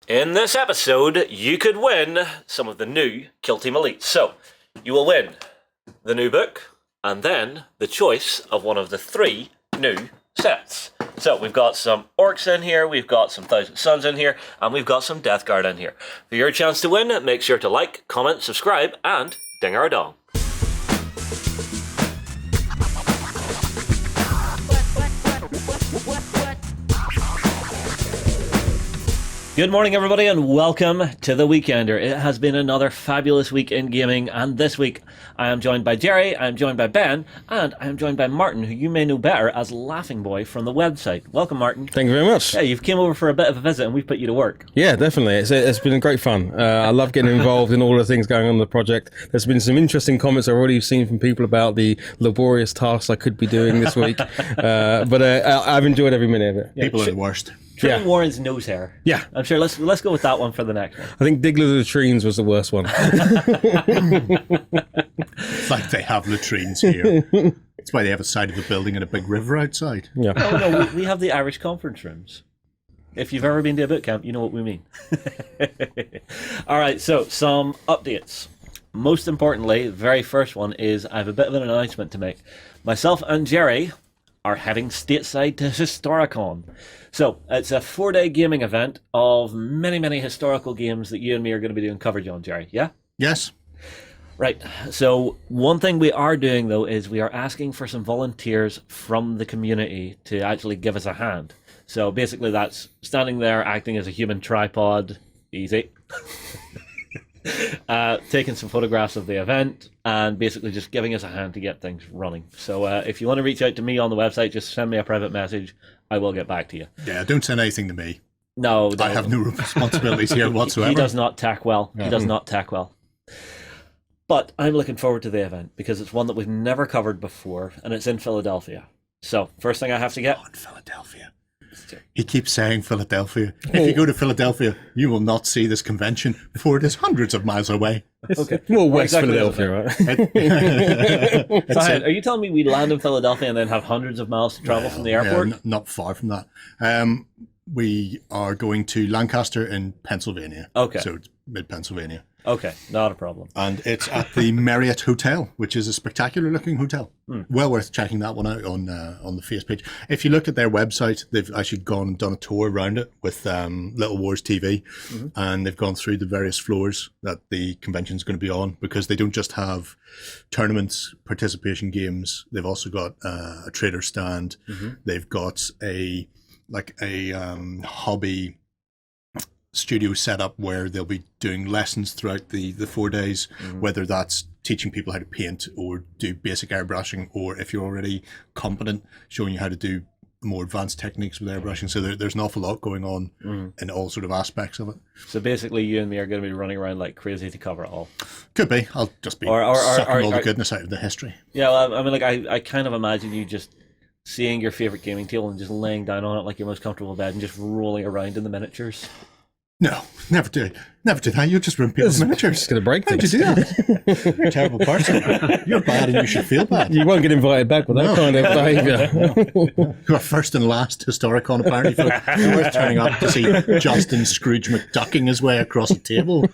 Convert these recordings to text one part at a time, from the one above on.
In this episode, you could win some of the new Kill Team Elites. So, you will win the new book, and then the choice of one of the 3 new sets. So, we've got some Orcs in here, we've got some Thousand Suns in here, and we've got some Death Guard in here. For your chance to win, make sure to like, comment, subscribe, and ding our dong. Good morning, everybody, and welcome to The Weekender. It has been another fabulous week in gaming, and this week I am joined by Jerry, I am joined by Ben, and I am joined by Martin, who you may know better as Laughing Boy from the website. Welcome, Martin. Thank you very much. Yeah, you've came over for a bit of a visit, and we've put you to work. Yeah, definitely. It's been great fun. I love getting involved in all the things going on in the project. There's been some interesting comments I've already seen from people about the laborious tasks I could be doing this week, but I've enjoyed every minute of it. Yeah, people are the worst. Trimming Warren's nose hair. Yeah. I'm sure. Let's go with that one for the next one. I think Diggler the Latrines was the worst one. It's like they have latrines here. It's why they have a side of the building and a big river outside. Yeah. Oh, no, we have the Irish conference rooms. If you've ever been to a boot camp, you know what we mean. All right, so some updates. Most importantly, the very first one is I have a bit of an announcement to make. Myself and Jerry are heading stateside to Historicon. So, it's a 4-day gaming event of many, many historical games that you and me are going to be doing coverage on, Jerry, yeah? Yes. Right, so one thing we are doing, though, is we are asking for some volunteers from the community to actually give us a hand. So, basically, that's standing there, acting as a human tripod, easy. Taking some photographs of the event and basically just giving us a hand to get things running. So if you want to reach out to me on the website, just send me a private message. I will get back to you. Yeah, don't send anything to me. No. I have no responsibilities here whatsoever. He does not tack well. Yeah. He does not tack well. But I'm looking forward to the event because it's one that we've never covered before and it's in Philadelphia. So first thing I have to get... in Philadelphia. He keeps saying Philadelphia. If you go to Philadelphia, you will not see this convention, for it is hundreds of miles away. Okay. Well, West exactly Philadelphia, right? So are you telling me we land in Philadelphia and then have hundreds of miles to travel from the airport? Yeah, not far from that. We are going to Lancaster in Pennsylvania. Okay. So it's mid-Pennsylvania. Okay, not a problem. And it's at the Marriott Hotel, which is a spectacular looking hotel. Well worth checking that one out on the face page. If you look at their website, they've actually gone and done a tour around it with Little Wars TV, and they've gone through the various floors that the convention is going to be on, because they don't just have tournaments, participation games. They've also got a trader stand. They've got a hobby studio set up where they'll be doing lessons throughout the 4 days, whether that's teaching people how to paint or do basic airbrushing, or if you're already competent, showing you how to do more advanced techniques with airbrushing. So there's an awful lot going on in all sort of aspects of it. So basically you and me are going to be running around like crazy to cover it all. Could be. I'll just be sucking all the goodness out of the history. Yeah, well, I mean, like I kind of imagine you just seeing your favorite gaming table and just laying down on it like your most comfortable bed and just rolling around in the miniatures. No, never do. Never do that. You'll just ruin people's miniatures. It's going to break How'd you things. do that? You're a terrible person. You're bad and you should feel bad. You won't get invited back with that kind of behaviour. You're first and last Historicon, apparently. You're worth turning up to see Justin Scrooge McDucking his way across a table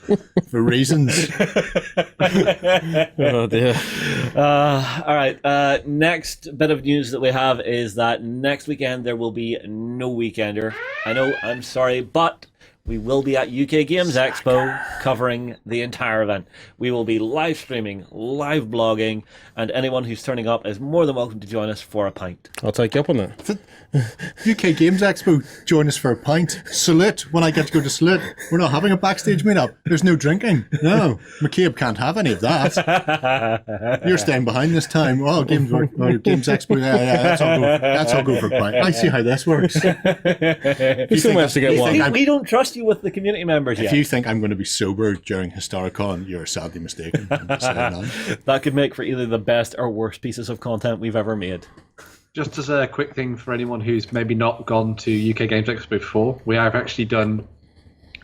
for reasons. Oh dear. All right. Next bit of news that we have is that next weekend there will be no Weekender. I know, I'm sorry, but we will be at UK Games Expo covering the entire event. We will be live streaming, live blogging, and anyone who's turning up is more than welcome to join us for a pint. I'll take you up on that. UK Games Expo, join us for a pint. Salute, when I get to go to Salute. We're not having a backstage meetup. There's no drinking. No, McCabe can't have any of that. You're staying behind this time. Oh, Games Expo, yeah, let's all go for a pint. I see how this works. You still managed to get one. We don't trust you with the community members yet. If you think I'm going to be sober during Historicon, you're sadly mistaken. I'm just saying that. That could make for either the best or worst pieces of content we've ever made. Just as a quick thing for anyone who's maybe not gone to UK Games Expo before, we have actually done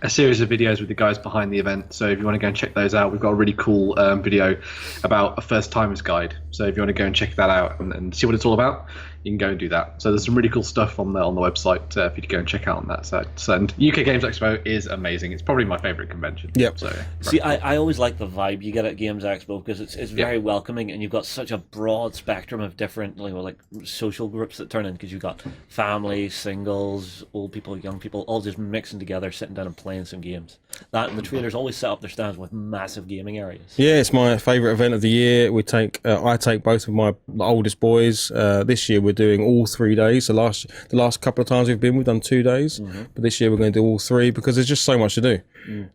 a series of videos with the guys behind the event. So if you want to go and check those out, we've got a really cool video about a first timers guide. So if you want to go and check that out and see what it's all about, you can go and do that. So there's some really cool stuff on the website for you to go and check out on that side. So, and UK Games Expo is amazing. It's probably my favourite convention. Yep. So See, I always like the vibe you get at Games Expo because it's very welcoming, and you've got such a broad spectrum of different like social groups that turn in, because you've got families, singles, old people, young people, all just mixing together, sitting down and playing some games. That and the traders always set up their stands with massive gaming areas. Yeah, it's my favourite event of the year. I take both of my oldest boys. This year we're doing all 3 days. The last couple of times we've done 2 days, but this year we're going to do all 3 because there's just so much to do.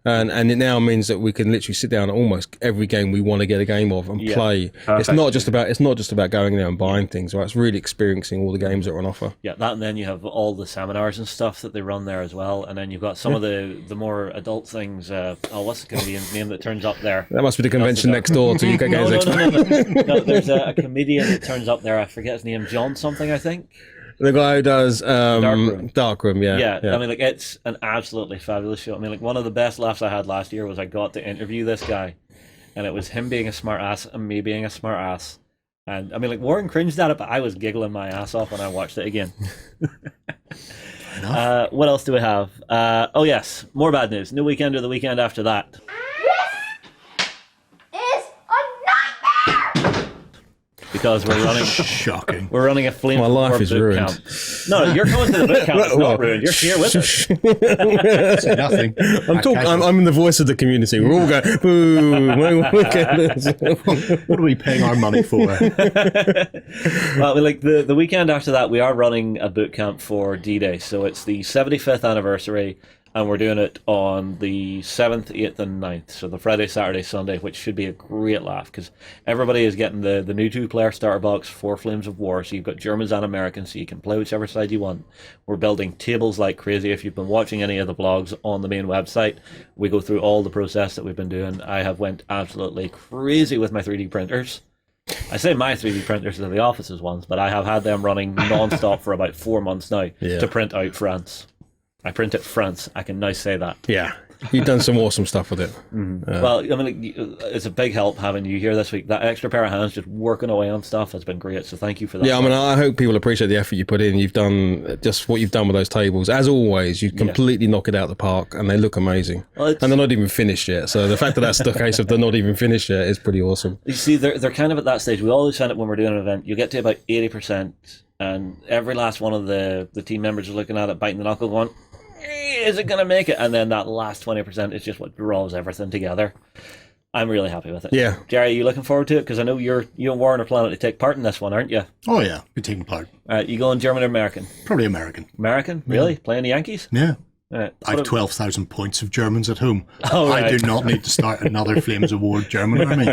And it now means that we can literally sit down at almost every game we want to get a game of and play. It's not just about going there and buying things, right? It's really experiencing all the games that are on offer. Yeah, that, and then you have all the seminars and stuff that they run there as well, and then you've got some of the more adult things. What's the comedian's name that turns up there? That must be the convention next door to UK Games Expo. No, there's a comedian that turns up there. I forget his name. John something, I think. The guy who does Darkroom, yeah. I mean, like, it's an absolutely fabulous show. I mean, like, one of the best laughs I had last year was I got to interview this guy, and it was him being a smart ass and me being a smart ass. And I mean, like, Warren cringed at it, but I was giggling my ass off when I watched it again. What else do we have? Oh yes, more bad news. New weekend or the weekend after that. Because we're running Shocking. We're running a Flame My life is boot ruined. camp. No, you're going to the boot camp. It's not ruined. You're here with us. Nothing. I'm the voice of the community. We're all going, boo, my weekend. What are we paying our money for? Well, like the weekend after that, we are running a boot camp for DDay. So it's the 75th anniversary, and we're doing it on the 7th, 8th, and 9th. So the Friday, Saturday, Sunday, which should be a great laugh, because everybody is getting the new 2-player starter box for Flames of War. So you've got Germans and Americans, so you can play whichever side you want. We're building tables like crazy. If you've been watching any of the vlogs on the main website, we go through all the process that we've been doing. I have went absolutely crazy with my 3D printers. I say my 3D printers are the office's ones, but I have had them running non-stop for about 4 months now to print out France. I print it France. I can now say that. Yeah, you've done some awesome stuff with it. Well, I mean, it's a big help having you here this week. That extra pair of hands just working away on stuff has been great. So thank you for that. Yeah, I mean, I hope people appreciate the effort you put in. You've done just what you've done with those tables. As always, you completely knock it out of the park, and they look amazing. Well, and they're not even finished yet. So the fact that that's the case of they're not even finished yet is pretty awesome. You see, they're kind of at that stage. We always find it when we're doing an event. You get to about 80%, and every last one of the team members is looking at it, biting the knuckle, going, is it going to make it? And then that last 20% is just what draws everything together. I'm really happy with it. Yeah. Jerry, are you looking forward to it? Because I know you and Warren are planning to take part in this one, aren't you? Oh, yeah. Be taking part. All right, you going German or American? Probably American. American? Really? Playing the Yankees? Yeah. Right. I have 12,000 points of Germans at home. Oh, right. I do not need to start another Flames of War German army.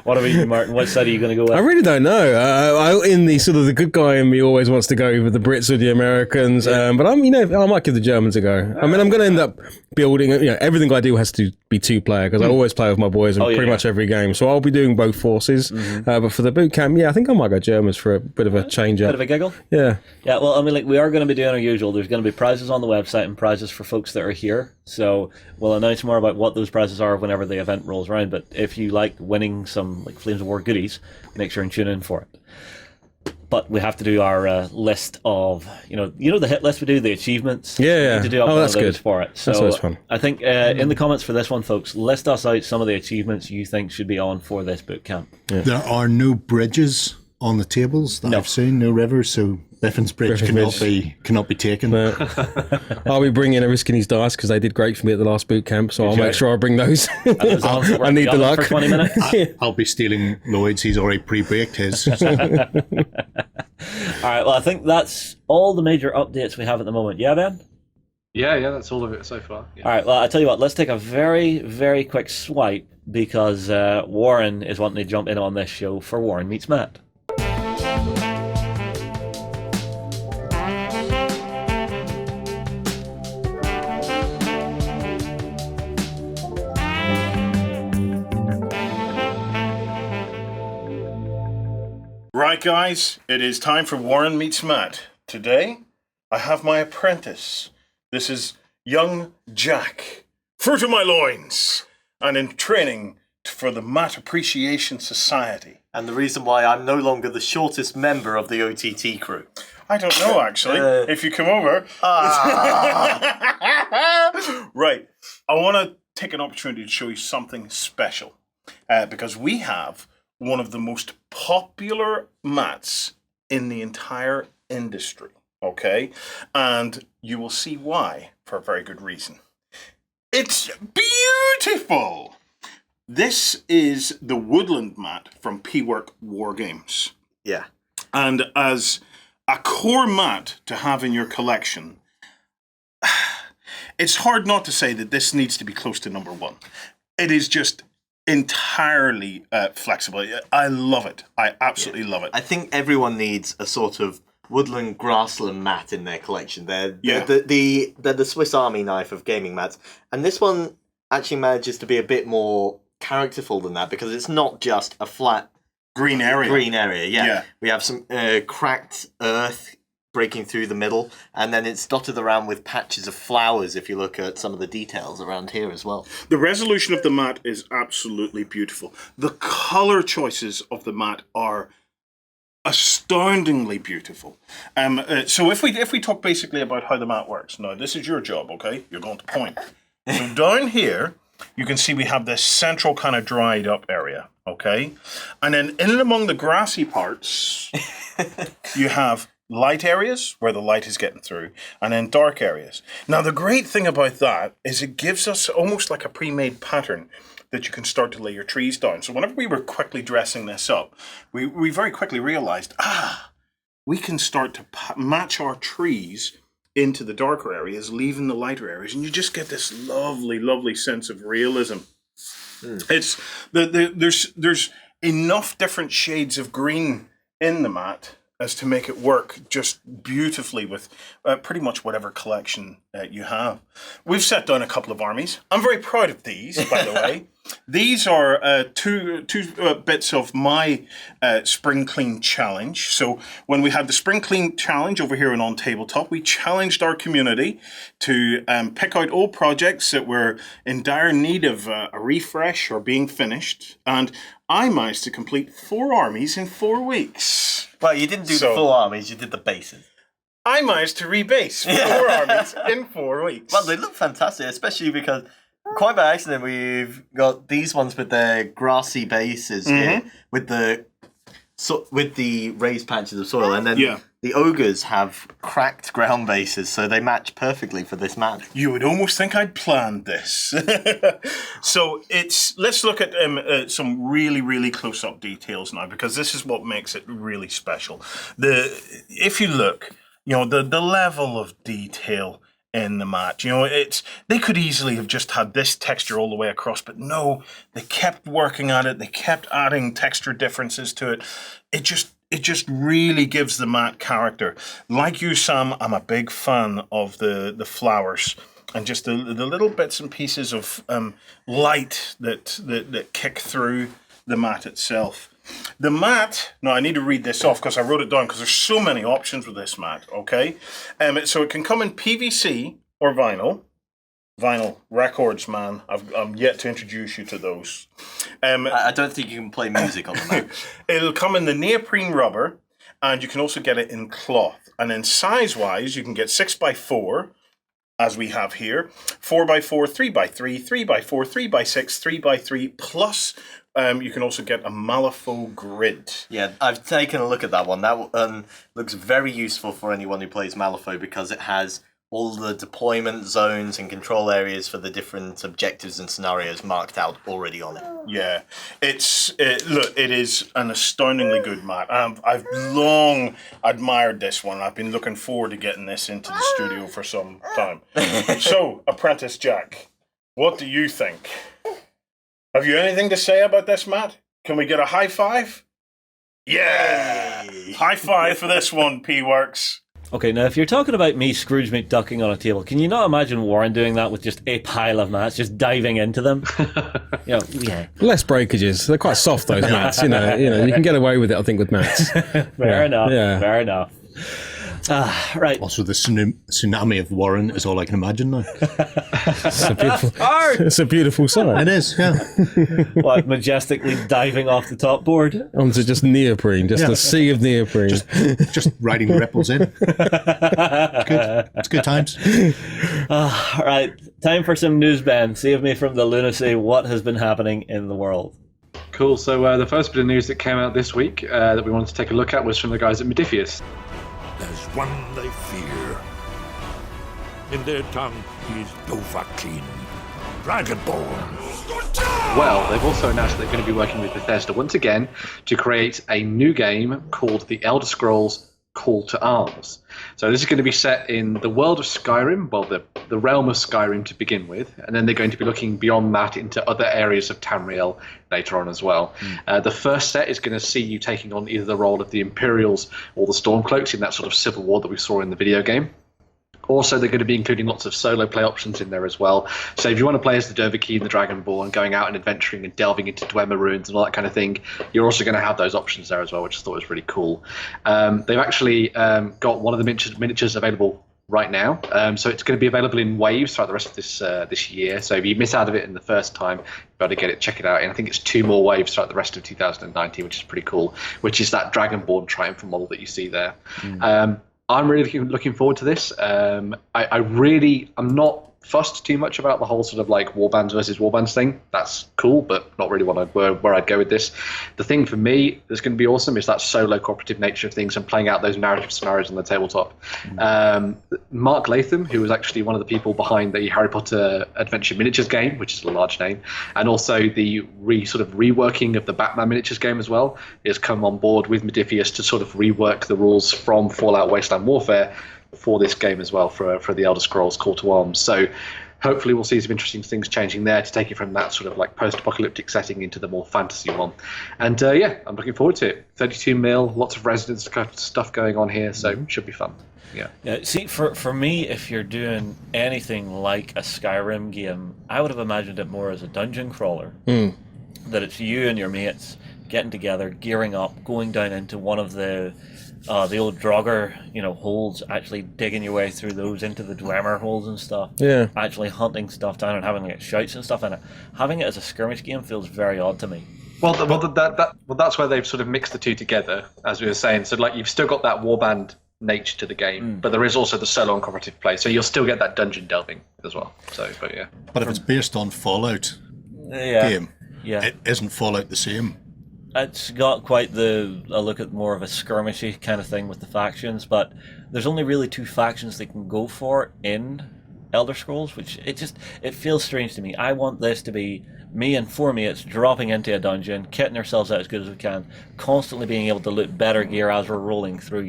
What about you, Martin? What side are you going to go with? I really don't know. In the sort of the good guy in me always wants to go with the Brits or the Americans, but I might give the Germans a go. I mean, I'm going to end up building. Everything I do has to be 2-player because I always play with my boys in pretty much every game. So I'll be doing both forces. But for the boot camp, I think I might go Germans for a bit of a change up. Bit of a giggle? Yeah. Yeah, well, I mean, like, we are going to be doing our usual. There's going to be prizes on the website and prizes for folks that are here. So we'll announce more about what those prizes are whenever the event rolls around. But if you like winning some like Flames of War goodies, make sure and tune in for it. But we have to do our list of, the hit list we do, the achievements. Yeah. We need to do up one that's of those good. for it. So that's always fun. I think in the comments for this one, folks, list us out some of the achievements you think should be on for this boot camp. Yeah. There are no bridges on the tables that I've seen, no rivers, so Biffin's Bridge cannot be taken. I'll be bringing a risk in his dice because they did great for me at the last boot camp, so I'll make sure I bring those. I need the luck. For 20 minutes. I'll be stealing Lloyd's. He's already pre-baked his. All right, well, I think that's all the major updates we have at the moment. Yeah, Ben? Yeah, that's all of it so far. Yeah. All right, well, I tell you what, let's take a very, very quick swipe because Warren is wanting to jump in on this show for Warren Meets Matt. Right, guys, it is time for Warren Meets Matt. Today, I have my apprentice. This is young Jack, fruit of my loins, and in training for the Mat Appreciation Society. And the reason why I'm no longer the shortest member of the OTT crew. I don't know, actually. If you come over. Right. I want to take an opportunity to show you something special. Because we have one of the most popular mats in the entire industry. Okay? And you will see why for a very good reason. It's beautiful! This is the Woodland Mat from P-Work Wargames. Yeah. And as a core mat to have in your collection, it's hard not to say that this needs to be close to number one. It is just entirely flexible. I love it. I absolutely love it. I think everyone needs a sort of woodland grassland mat in their collection. They're the Swiss Army knife of gaming mats. And this one actually manages to be a bit more characterful than that, because it's not just a flat green area. Yeah. We have some cracked earth breaking through the middle, and then it's dotted around with patches of flowers if you look at some of the details around here as well. The resolution of the mat is absolutely beautiful. The color choices of the mat are astoundingly beautiful. So if we talk basically about how the mat works, now this is your job, okay? You're going to point. So down here, you can see we have this central kind of dried up area, okay? And then in and among the grassy parts, you have light areas where the light is getting through, and then dark areas. Now, the great thing about that is it gives us almost like a pre-made pattern that you can start to lay your trees down. So whenever we were quickly dressing this up, we very quickly realized, we can start to match our trees into the darker areas, leaving the lighter areas, and you just get this lovely, lovely sense of realism. It's there's enough different shades of green in the mat as to make it work just beautifully with pretty much whatever collection you have. We've set down a couple of armies. I'm very proud of these, by the way. These are two bits of my Spring Clean Challenge. So when we had the Spring Clean Challenge over here on OnTableTop, we challenged our community to pick out old projects that were in dire need of a refresh or being finished. And I managed to complete 4 armies in 4 weeks. Well, you didn't do the full armies, you did the bases. I managed to rebase 4 armies in 4 weeks. Well, they look fantastic, especially because quite by accident we've got these ones with their grassy bases here, with the raised patches of soil, and then the ogres have cracked ground bases, so they match perfectly for this mat. You would almost think I'd planned this. So let's look at some really, really close-up details now, because this is what makes it really special. If you look, the level of detail in the mat, they could easily have just had this texture all the way across, but no, they kept working at it. They kept adding texture differences to it. It just really gives the mat character. Like you, Sam, I'm a big fan of the flowers and just the little bits and pieces of light that kick through the mat itself. The mat, now I need to read this off because I wrote it down because there's so many options with this mat, okay? So it can come in PVC or vinyl. Vinyl records, man. I'm yet to introduce you to those. I don't think you can play music on the mat. It'll come in the neoprene rubber, and you can also get it in cloth. And then size-wise, you can get 6x4, as we have here, 4x4, 3x3, 3x4, 3x6, 3x3, plus you can also get a Malifaux grid. Yeah, I've taken a look at that one. That looks very useful for anyone who plays Malifaux because it has all the deployment zones and control areas for the different objectives and scenarios marked out already on it. Yeah, it is an astoundingly good mat. I've long admired this one. I've been looking forward to getting this into the studio for some time. So, Apprentice Jack, what do you think? Have you anything to say about this mat? Can we get a high five? Yeah! Hey. High five for this one, P-Works. Okay, now if you're talking about me Scrooge McDucking on a table, can you not imagine Warren doing that with just a pile of mats, just diving into them? Yeah. Less breakages. They're quite soft, those mats. You can get away with it, I think, with mats. Fair enough. Right. Also, the tsunami of Warren is all I can imagine now. It's a beautiful sight. It is, yeah. What, majestically diving off the top board? Onto just neoprene, just a sea of neoprene. Just riding the ripples in. Good. It's good times. Right. Time for some news, Ben. Save me from the lunacy. What has been happening in the world? Cool. So the first bit of news that came out this week that we wanted to take a look at was from the guys at Modifius. There's one they fear. In their tongue, he's Dovahkiin, Dragonborn. Well, they've also announced they're going to be working with Bethesda once again to create a new game called The Elder Scrolls Call to Arms. So this is going to be set in the world of Skyrim, well, the realm of Skyrim to begin with, and then they're going to be looking beyond that into other areas of Tamriel later on as well. The first set is going to see you taking on either the role of the Imperials or the Stormcloaks in that sort of civil war that we saw in the video game. Also, they're going to be including lots of solo play options in there as well. So if you want to play as the Dovahkiin, the Dragonborn, going out and adventuring and delving into Dwemer ruins and all that kind of thing, you're also going to have those options there as well, which I thought was really cool. They've actually got one of the miniatures available right now. So it's going to be available in waves throughout the rest of this year. So if you miss out of it in the first time, you better get it, check it out. And I think it's 2 more waves throughout the rest of 2019, which is pretty cool, which is that Dragonborn Triumph model that you see there. I'm really looking forward to this. I'm not fussed too much about the whole sort of like warbands versus warbands thing. That's cool, but not really where I'd go with this. The thing for me that's going to be awesome is that solo cooperative nature of things and playing out those narrative scenarios on the tabletop. Mark Latham, who was actually one of the people behind the Harry Potter Adventure Miniatures game, which is a large name, and also the reworking of the Batman Miniatures game as well, has come on board with Modifius to sort of rework the rules from Fallout Wasteland Warfare for this game as well, for the Elder Scrolls Call to Arms. So hopefully we'll see some interesting things changing there to take it from that sort of like post-apocalyptic setting into the more fantasy one. And I'm looking forward to it. 32 mil, lots of Residence stuff going on here, so should be fun. Yeah. See, for me, if you're doing anything like a Skyrim game, I would have imagined it more as a dungeon crawler. That it's you and your mates getting together, gearing up, going down into one of the old Draugr, holes, actually digging your way through those into the Dwemer holes and stuff. Yeah. Actually hunting stuff down and having like shouts and stuff in it. Having it as a skirmish game feels very odd to me. Well, that's where they've sort of mixed the two together, as we were saying. So like you've still got that warband nature to the game, but there is also the solo and cooperative play. So you'll still get that dungeon delving as well. So, but yeah. But if it's based on Fallout game, it isn't Fallout the same. It's got quite a look at more of a skirmishy kind of thing with the factions, but there's only really 2 factions they can go for in Elder Scrolls, which it feels strange to me. I want this to be me and 4 mates dropping into a dungeon, kitting ourselves out as good as we can, constantly being able to loot better gear as we're rolling through.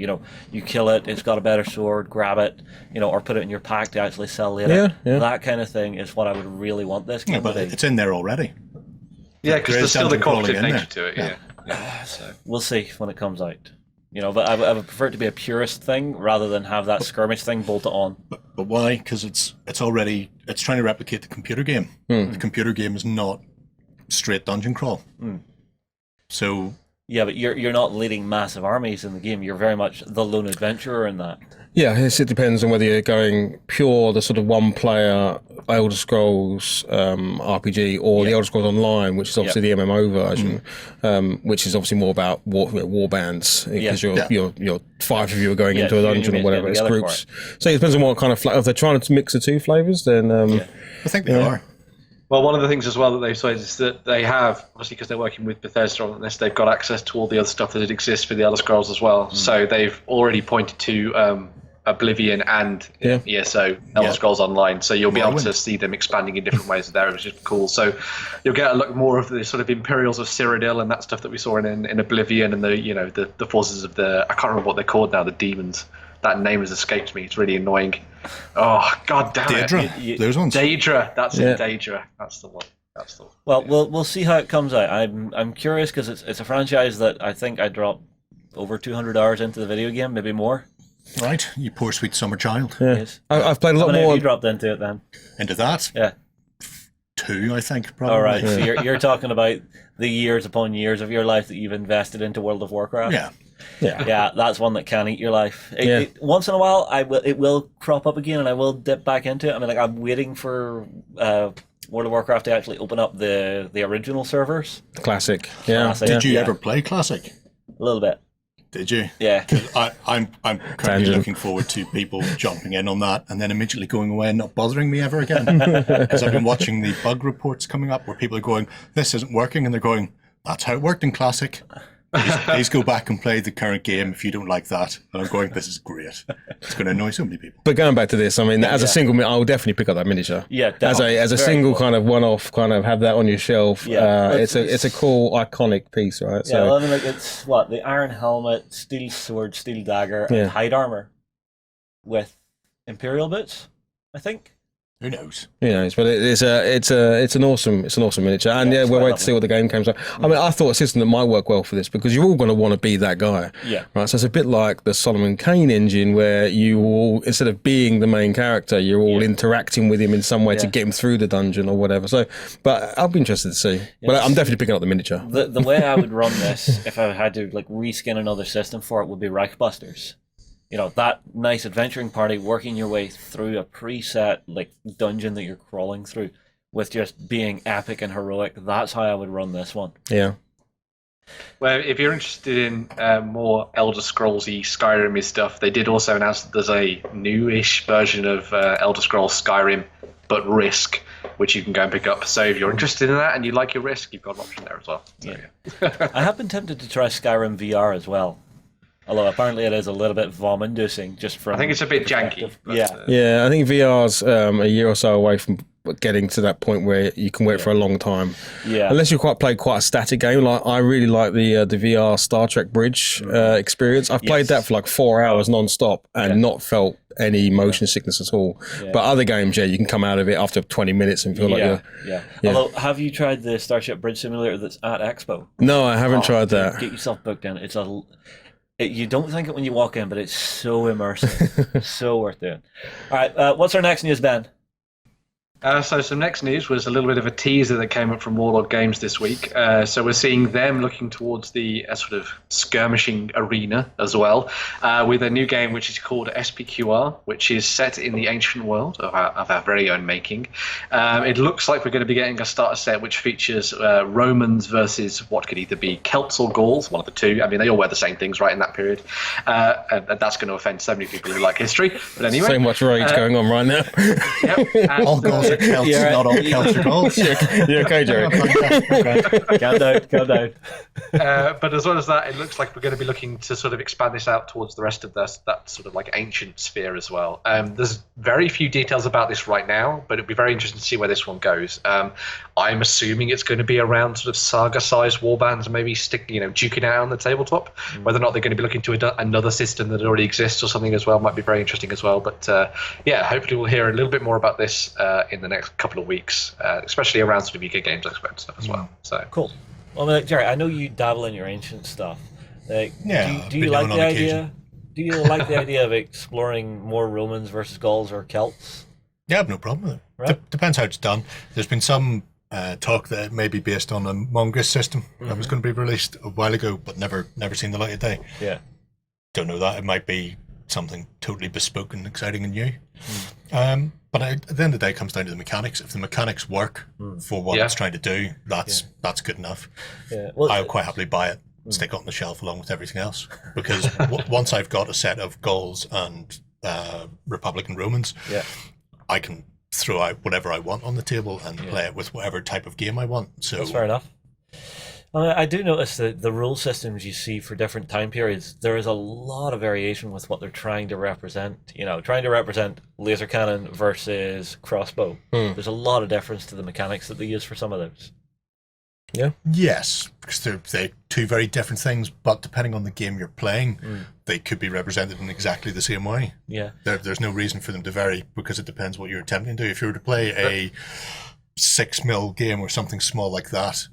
You kill it, it's got a better sword, grab it, or put it in your pack to actually sell later. Yeah. That kind of thing is what I would really want this game to be. It's in there already. Yeah, because there's still the cooperative nature to it. Yeah. So we'll see when it comes out. But I would prefer it to be a purist thing rather than have that skirmish thing bolted on. But why? Because it's trying to replicate the computer game. The computer game is not straight dungeon crawl. So yeah, but you're not leading massive armies in the game. You're very much the lone adventurer in that. Yeah, it depends on whether you're going pure, the sort of one-player Elder Scrolls RPG, or the Elder Scrolls Online, which is obviously the MMO version, which is obviously more about war bands, because you're 5 of you are going into a dungeon or whatever. It's groups. So it depends on what kind of if they're trying to mix the 2 flavors, then I think they are. Well, one of the things as well that they've said is that they have, obviously because they're working with Bethesda on this, they've got access to all the other stuff that exists for the Elder Scrolls as well. So they've already pointed to Oblivion and ESO, Elder Scrolls Online. So you'll be able to see them expanding in different ways there, which is cool. So you'll get a look more of the sort of Imperials of Cyrodiil and that stuff that we saw in Oblivion, and the forces of I can't remember what they're called now, the demons. That name has escaped me. It's really annoying. Oh, god damn it. Those ones. Daedra. That's it, Daedra. That's the one. Well, we'll see how it comes out. I'm curious because it's a franchise that I think I dropped over 200 hours into the video game, maybe more. Right, you poor sweet summer child. Yeah. Yes. I've played a lot more. How many more. have you dropped into it then? Into that? Yeah. 2, I think, probably. All right, so you're talking about the years upon years of your life that you've invested into World of Warcraft? Yeah. Yeah, that's one that can eat your life. Yeah. Once in a while, it will crop up again, and I will dip back into it. I mean, like I'm waiting for World of Warcraft to actually open up the original servers. Classic. Yeah. Classic. Did you Yeah. ever play Classic? A little bit. Did you? Yeah. 'Cause I'm currently Tangent. looking forward to people jumping in on that and then immediately going away and not bothering me ever again. Because I've been watching the bug reports coming up where people are going, "This isn't working," and they're going, "That's how it worked in Classic. Please go back and play the current game if you don't like that." And I'm going, "This is great. It's going to annoy so many people." But going back to this, I mean, as a single, I will definitely pick up that miniature. Yeah, As a definitely. single Very kind of one-off, kind of have that on your shelf. Yeah. It's a cool, iconic piece, right? Yeah, well, I mean, like it's what the iron helmet, steel sword, steel dagger, Yeah. and hide armor with Imperial boots, I think. Who knows? Who knows? But it's an awesome miniature, and Yeah, yeah, it's we'll quite wait to see what the game comes out. I mean, I thought a system that might work well for this because you're all going to want to be that guy, Yeah. right? So it's a bit like the Solomon Kane engine, where you all, instead of being the main character, you're all interacting with him in some way to Yeah. get him through the dungeon or whatever. So, but I'll be interested to see. But I'm definitely picking up the miniature. The way I would run this, if I had to like reskin another system for it, would be Reichbusters. You know, that nice adventuring party working your way through a preset like dungeon that you're crawling through with just being epic and heroic. That's how I would run this one. Yeah. Well, if you're interested in more Elder Scrolls-y, Skyrim-y stuff, they did also announce that there's a new-ish version of Elder Scrolls Skyrim, but Risk, which you can go and pick up. So if you're interested in that and you like your Risk, you've got an option there as well. So, yeah. I have been tempted to try Skyrim VR as well. Although apparently it is a little bit vom-inducing just from... I think it's a bit janky. But, Yeah. Yeah, I think VR's a year or so away from getting to that point where you can wear it for a long time. Yeah. Unless you played quite a static game. Like I really like the VR Star Trek Bridge experience. I've played that for like 4 hours non-stop and not felt any motion sickness at all. Yeah. But other games, you can come out of it after 20 minutes and feel like you're... Yeah. Yeah. Although, have you tried the Starship Bridge Simulator that's at Expo? No, I haven't tried that. Get yourself booked in. You don't think it when you walk in, but it's so immersive. So worth doing. All right, what's our next news, Ben? So some next news was a little bit of a teaser that came up from Warlord Games this week. So we're seeing them looking towards the sort of skirmishing arena as well, with a new game which is called SPQR, which is set in the ancient world of our very own making. It looks like we're going to be getting a starter set which features Romans versus what could either be Celts or Gauls, one of the two. I mean, they all wear the same things, right, in that period. And that's going to offend so many people who like history. But anyway. So much rage going on right now. Yep, and, All Gauls are Celts, not all Celts are Gauls. You okay, Jerry? Calm down. but as well as that, it looks like we're going to be looking to sort of expand this out towards the rest of that sort of like ancient sphere as well. There's very few details about this right now, but it'd be very interesting to see where this one goes. I'm assuming it's going to be around sort of saga-sized warbands, maybe duking out on the tabletop. Whether or not they're going to be looking to another system that already exists or something as well might be very interesting as well. But yeah, hopefully we'll hear a little bit more about this in the next couple of weeks, especially around sort of UK Games Expo and stuff as well. So Cool. Well, like, Jerry, I know you dabble in your ancient stuff. Like, Yeah, do you been like doing the on idea? occasion. Do you like the idea of exploring more Romans versus Gauls or Celts? Yeah, I have no problem with it. Right. Depends how it's done. There's been some talk that it may be based on a Mongoose system that was going to be released a while ago, but never seen the light of day. Yeah. Don't know that. It might be something totally bespoke and exciting and new. But at the end of the day, it comes down to the mechanics. If the mechanics work for what it's trying to do, that's good enough. Yeah. Well, I'll quite happily buy it, stick it on the shelf along with everything else. Because once I've got a set of Gauls and Republican Romans, I can throw out whatever I want on the table and play it with whatever type of game I want. So that's fair enough. I do notice that the rule systems you see for different time periods, there is a lot of variation with what they're trying to represent. Trying to represent laser cannon versus crossbow. There's a lot of difference to the mechanics that they use for some of those. Yeah. Yes, because they're two very different things, but depending on the game you're playing, they could be represented in exactly the same way. Yeah. There's no reason for them to vary because it depends what you're attempting to do. If you were to play a 6mm game or something small like that,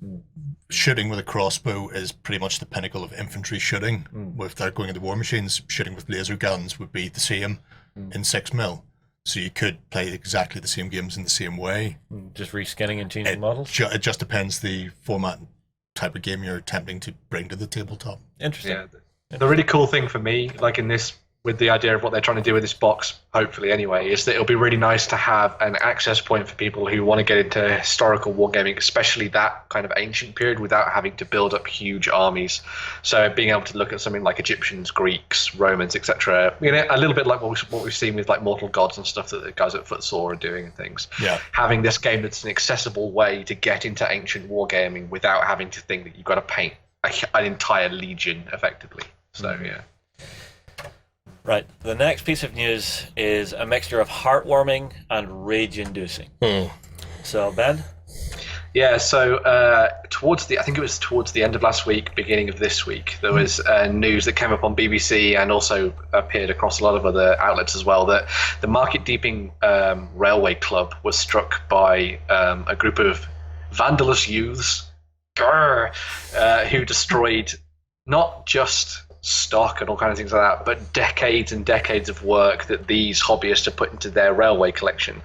shooting with a crossbow is pretty much the pinnacle of infantry shooting. Without going into war machines, shooting with laser guns would be the same in 6mm. So you could play exactly the same games in the same way. Just reskinning and changing models? It just depends the format and type of game you're attempting to bring to the tabletop. Interesting. yeah, The really cool thing for me, like in this, with the idea of what they're trying to do with this box, hopefully anyway, is that it'll be really nice to have an access point for people who want to get into historical wargaming, especially that kind of ancient period, without having to build up huge armies. So being able to look at something like Egyptians, Greeks, Romans, etc., you know, a little bit like what we've seen with like Mortal Gods and stuff that the guys at Footsore are doing and things. Yeah. Having this game that's an accessible way to get into ancient wargaming without having to think that you've got to paint an entire legion effectively. So yeah. Right. The next piece of news is a mixture of heartwarming and rage-inducing. So, Ben? Yeah, so I think it was towards the end of last week, beginning of this week, there was news that came up on BBC and also appeared across a lot of other outlets as well, that the Market Deeping Railway Club was struck by a group of vandalous youths who destroyed not just stock and all kinds of things like that, but decades and decades of work that these hobbyists have put into their railway collection.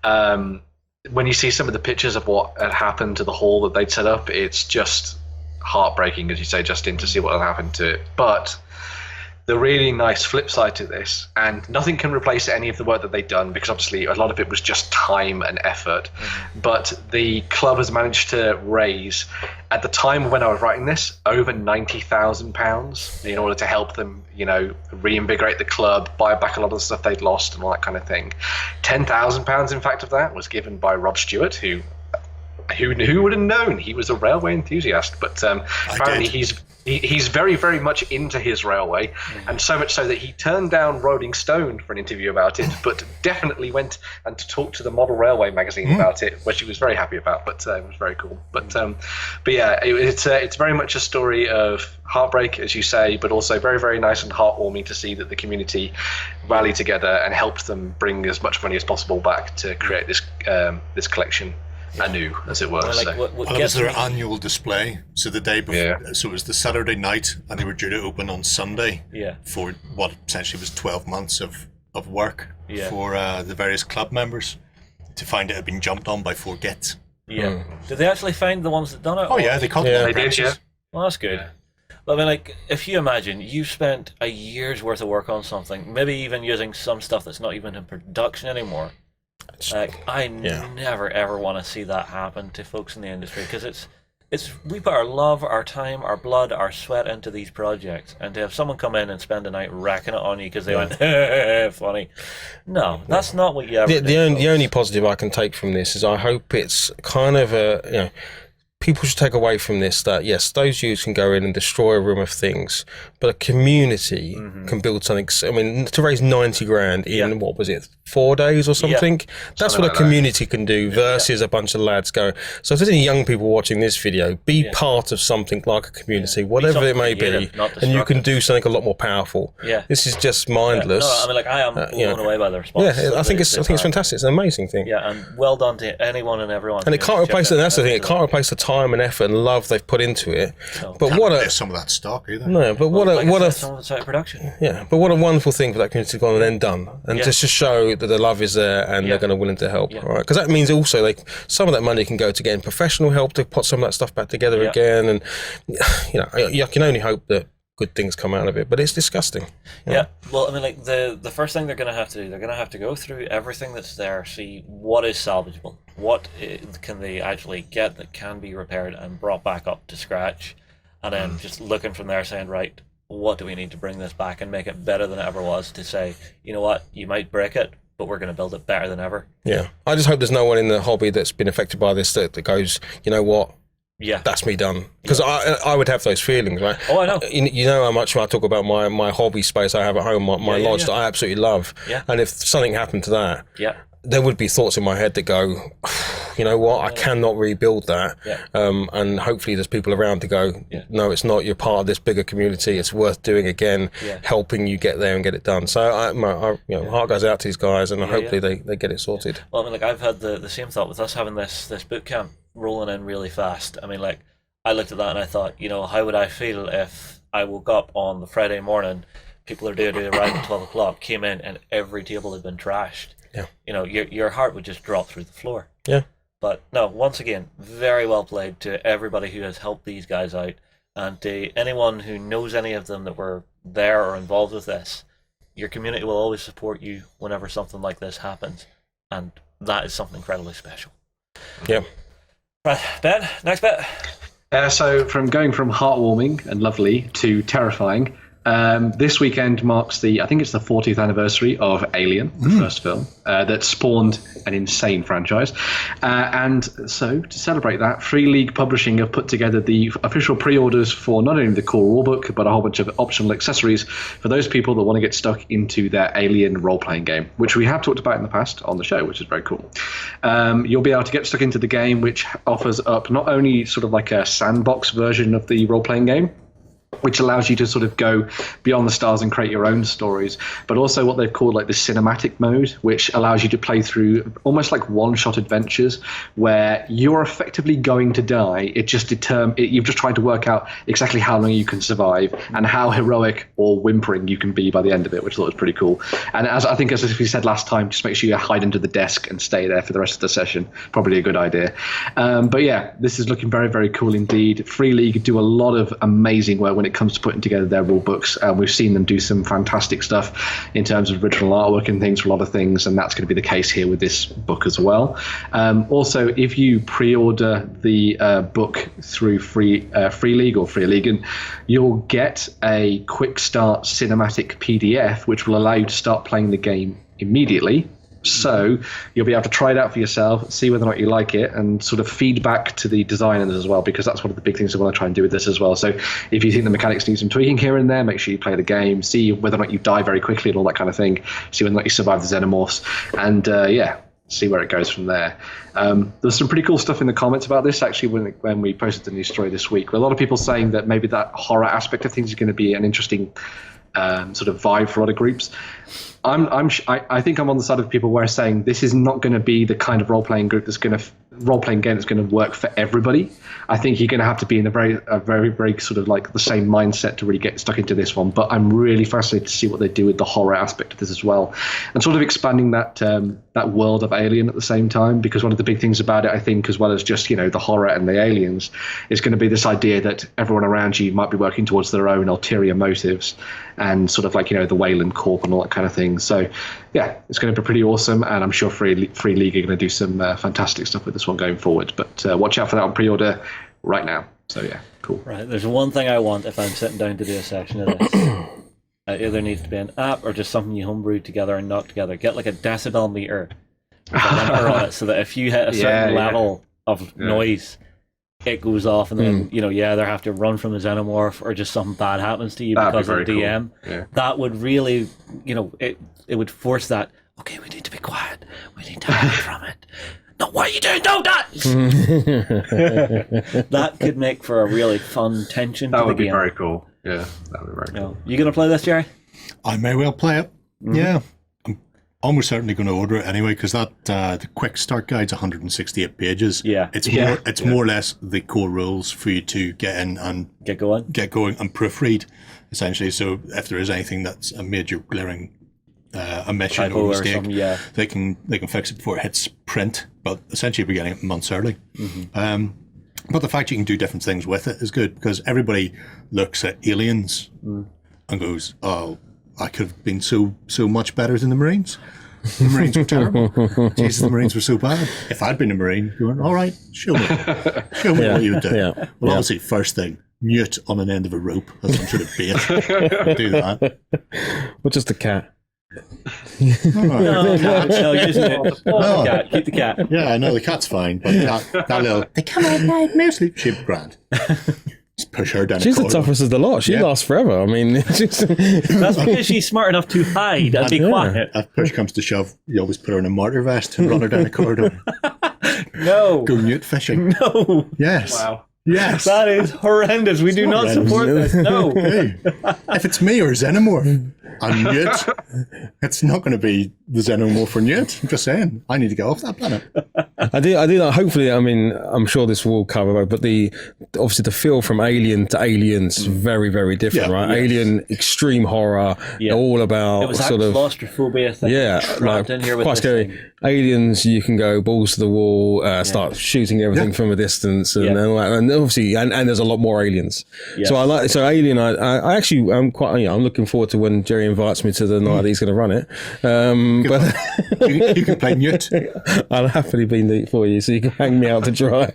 When you see some of the pictures of what had happened to the hall that they'd set up, it's just heartbreaking, as you say, Justin, to see what had happened to it. But the really nice flip side to this, and nothing can replace any of the work that they've done, because obviously a lot of it was just time and effort, but the club has managed to raise, at the time when I was writing this, over £90,000 in order to help them, you know, reinvigorate the club, buy back a lot of the stuff they'd lost and all that kind of thing. £10,000, in fact, of that was given by Rod Stewart, who would have known he was a railway enthusiast, but apparently he's very, very much into his railway, and so much so that he turned down Rolling Stone for an interview about it, but definitely went and to talk to the Model Railway magazine about it, which he was very happy about. But it was very cool. But yeah, it's very much a story of heartbreak, as you say, but also very, very nice and heartwarming to see that the community rallied together and helped them bring as much money as possible back to create this collection. Anew, as it were. Well, it was their annual display. So the day before, so it was the Saturday night, and they were due to open on Sunday. For what essentially was 12 months of work for the various club members. To find it had been jumped on by 4 gets. Did they actually find the ones that done it? Oh yeah, they caught them. They did. Well, that's good. But I mean, like, if you imagine you spent a year's worth of work on something, maybe even using some stuff that's not even in production anymore. Like, I never ever want to see that happen to folks in the industry, because it's we put our love, our time, our blood, our sweat into these projects, and to have someone come in and spend a night wrecking it on you because they went funny. No, that's not what you ever. The only positive I can take from this is I hope it's kind of a people should take away from this that yes, those youths can go in and destroy a room of things, but a community can build something. I mean, to raise 90 grand in what was it, 4 days or something? That's what a community can do versus a bunch of lads going. So if there's any young people watching this video, be part of something like a community, whatever it may be, and you can do something a lot more powerful. This is just mindless. No, I mean, like, I am blown away by the response. I think it's fantastic. It's an amazing thing. Yeah, and well done to anyone and everyone. And it can't replace it. That's the thing. It can't replace the time and effort and love they've put into it. But what a some of that stock either. No, but what a some of the site production. Yeah, but what a wonderful thing for that community to go on and then done, and just to show that the love is there and they're going to willing to help, right? Because that means also like some of that money can go to getting professional help to put some of that stuff back together again, and you can only hope that good things come out of it, but it's disgusting. Well, I mean, like, the first thing they're going to have to do, they're going to have to go through everything that's there, see what is salvageable, what can they actually get that can be repaired and brought back up to scratch, and then just looking from there saying, right, what do we need to bring this back and make it better than it ever was, to say, you know what, you might break it, but we're going to build it better than ever. I just hope there's no one in the hobby that's been affected by this that goes, you know what, that's me done. Because I would have those feelings, right? Oh, I know. You know how much when I talk about my hobby space I have at home, my lodge that I absolutely love. And if something happened to that, there would be thoughts in my head that go, you know what, I cannot rebuild that. And hopefully there's people around to go, no, it's not. You're part of this bigger community. It's worth doing again, helping you get there and get it done. So my heart goes out to these guys, and hopefully they get it sorted. Well, I mean, like, I've had the same thought with us having this boot camp rolling in really fast. I mean, like, I looked at that and I thought, how would I feel if I woke up on the Friday morning, people are due to arrive at 12 o'clock, came in and every table had been trashed? Your heart would just drop through the floor. But no, once again, very well played to everybody who has helped these guys out. And to anyone who knows any of them that were there or involved with this, your community will always support you whenever something like this happens. And that is something incredibly special. Yeah. Right, Ben, next bit. So going from heartwarming and lovely to terrifying, this weekend marks I think it's the 40th anniversary of Alien, the first film, that spawned an insane franchise. And so to celebrate that, Free League Publishing have put together the official pre-orders for not only the core rulebook, but a whole bunch of optional accessories for those people that want to get stuck into their Alien role-playing game, which we have talked about in the past on the show, which is very cool. You'll be able to get stuck into the game, which offers up not only sort of like a sandbox version of the role-playing game, which allows you to sort of go beyond the stars and create your own stories, but also what they've called like the cinematic mode, which allows you to play through almost like one-shot adventures where you're effectively going to die. You've just tried to work out exactly how long you can survive and how heroic or whimpering you can be by the end of it, which I thought was pretty cool. And as we said last time, just make sure you hide under the desk and stay there for the rest of the session. Probably a good idea. But yeah, this is looking very, very cool indeed. Free League do a lot of amazing work when it comes to putting together their rule books. We've seen them do some fantastic stuff in terms of original artwork and things for a lot of things, and that's going to be the case here with this book as well. Also, if you pre-order the book through Free League or Free League, you'll get a quick start cinematic PDF, which will allow you to start playing the game immediately. So you'll be able to try it out for yourself, see whether or not you like it, and sort of feedback to the designers as well, because that's one of the big things I want to try and do with this as well. So if you think the mechanics need some tweaking here and there, make sure you play the game, see whether or not you die very quickly and all that kind of thing, see whether or not you survive the xenomorphs, and see where it goes from there. There's some pretty cool stuff in the comments about this, actually, when we posted the news story this week. A lot of people saying that maybe that horror aspect of things is going to be an interesting sort of vibe for a lot of groups. I think I'm on the side of people where saying this is not going to be the kind of role-playing game that's going to work for everybody. I think you're going to have to be in a very, very sort of like the same mindset to really get stuck into this one. But I'm really fascinated to see what they do with the horror aspect of this as well, and sort of expanding that world of Alien at the same time. Because one of the big things about it, I think, as well as just the horror and the aliens, is going to be this idea that everyone around you might be working towards their own ulterior motives, and sort of like the Wayland Corp and all that kind of thing. So yeah, it's going to be pretty awesome, and I'm sure Free League are going to do some fantastic stuff with this one going forward. But watch out for that on pre-order right now. So yeah, cool. Right, there's one thing I want if I'm sitting down to do a session of this. It either needs to be an app or just something you homebrew together and knock together. Get like a decibel meter with a limiter on it, so that if you hit a certain level of noise, it goes off, and then they have to run from the xenomorph, or just something bad happens to you because of the DM. Cool. Yeah. That would really, it would force that. Okay, we need to be quiet. We need to hide from it. No, what are you doing? Don't that! That could make for a really fun tension. That would be very cool. Yeah, that would be very cool. You gonna play this, Jerry? I may well play it. Mm-hmm. Yeah, I'm almost certainly going to order it anyway, because that the quick start guide's 168 pages. Yeah, it's more or less the core rules for you to get in and get going and proofread, essentially. So if there is anything that's a major glaring omission or mistake, they can fix it before it hits print. But essentially, we're getting it months early. Mm-hmm. But the fact you can do different things with it is good, because everybody looks at Aliens and goes, "Oh, I could have been so much better than the Marines. The Marines were terrible. Jesus, the Marines were so bad. If I'd been a Marine, going, all right, show me what you would do." Yeah. Well, obviously, first thing, newt on an end of a rope. That's some sort of bait. Do that. Or just a cat. No, using it. No. Cat. Keep the cat. Yeah, no, the cat's fine, but that little, they come out night mostly, she'd grand. Just push her down. She's the toughest of the lot. She lasts forever. I mean, that's because she's smart enough to hide and be quiet. If push comes to shove, you always put her in a martyr vest and run her down a corridor. No. Go newt fishing. No. Yes. Wow. Yes. That is horrendous. We do not support this. No. Hey, if it's me or Xenomorph and Newt, it's not going to be the Xenomorph or Newt. I'm just saying, I need to get off that planet. I do know. Hopefully, I mean, I'm sure this will cover, but obviously the feel from Alien to Aliens is very, very different, right? Yes. Alien, extreme horror, all about it was sort of claustrophobia thing. Yeah, like in here with quite scary. Thing. Aliens, you can go balls to the wall, start shooting everything from a distance, and all obviously, and there's a lot more aliens. Yes. So Alien. I actually I'm quite. I'm looking forward to when Jerry invites me to the night that he's going to run it. But You can play Newt. I'll happily be neat for you, so you can hang me out to dry.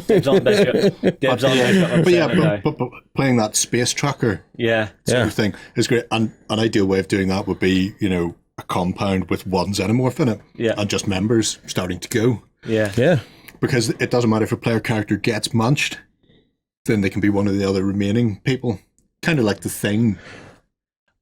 Dibs on Bishop. Dibs on Bishop. But yeah, but playing that space tracker Yeah. sort of thing is great. And an ideal way of doing that would be, a compound with one xenomorph in it, and just members starting to go. Yeah. Yeah. Because it doesn't matter if a player character gets munched, then they can be one of the other remaining people. Kind of like The Thing.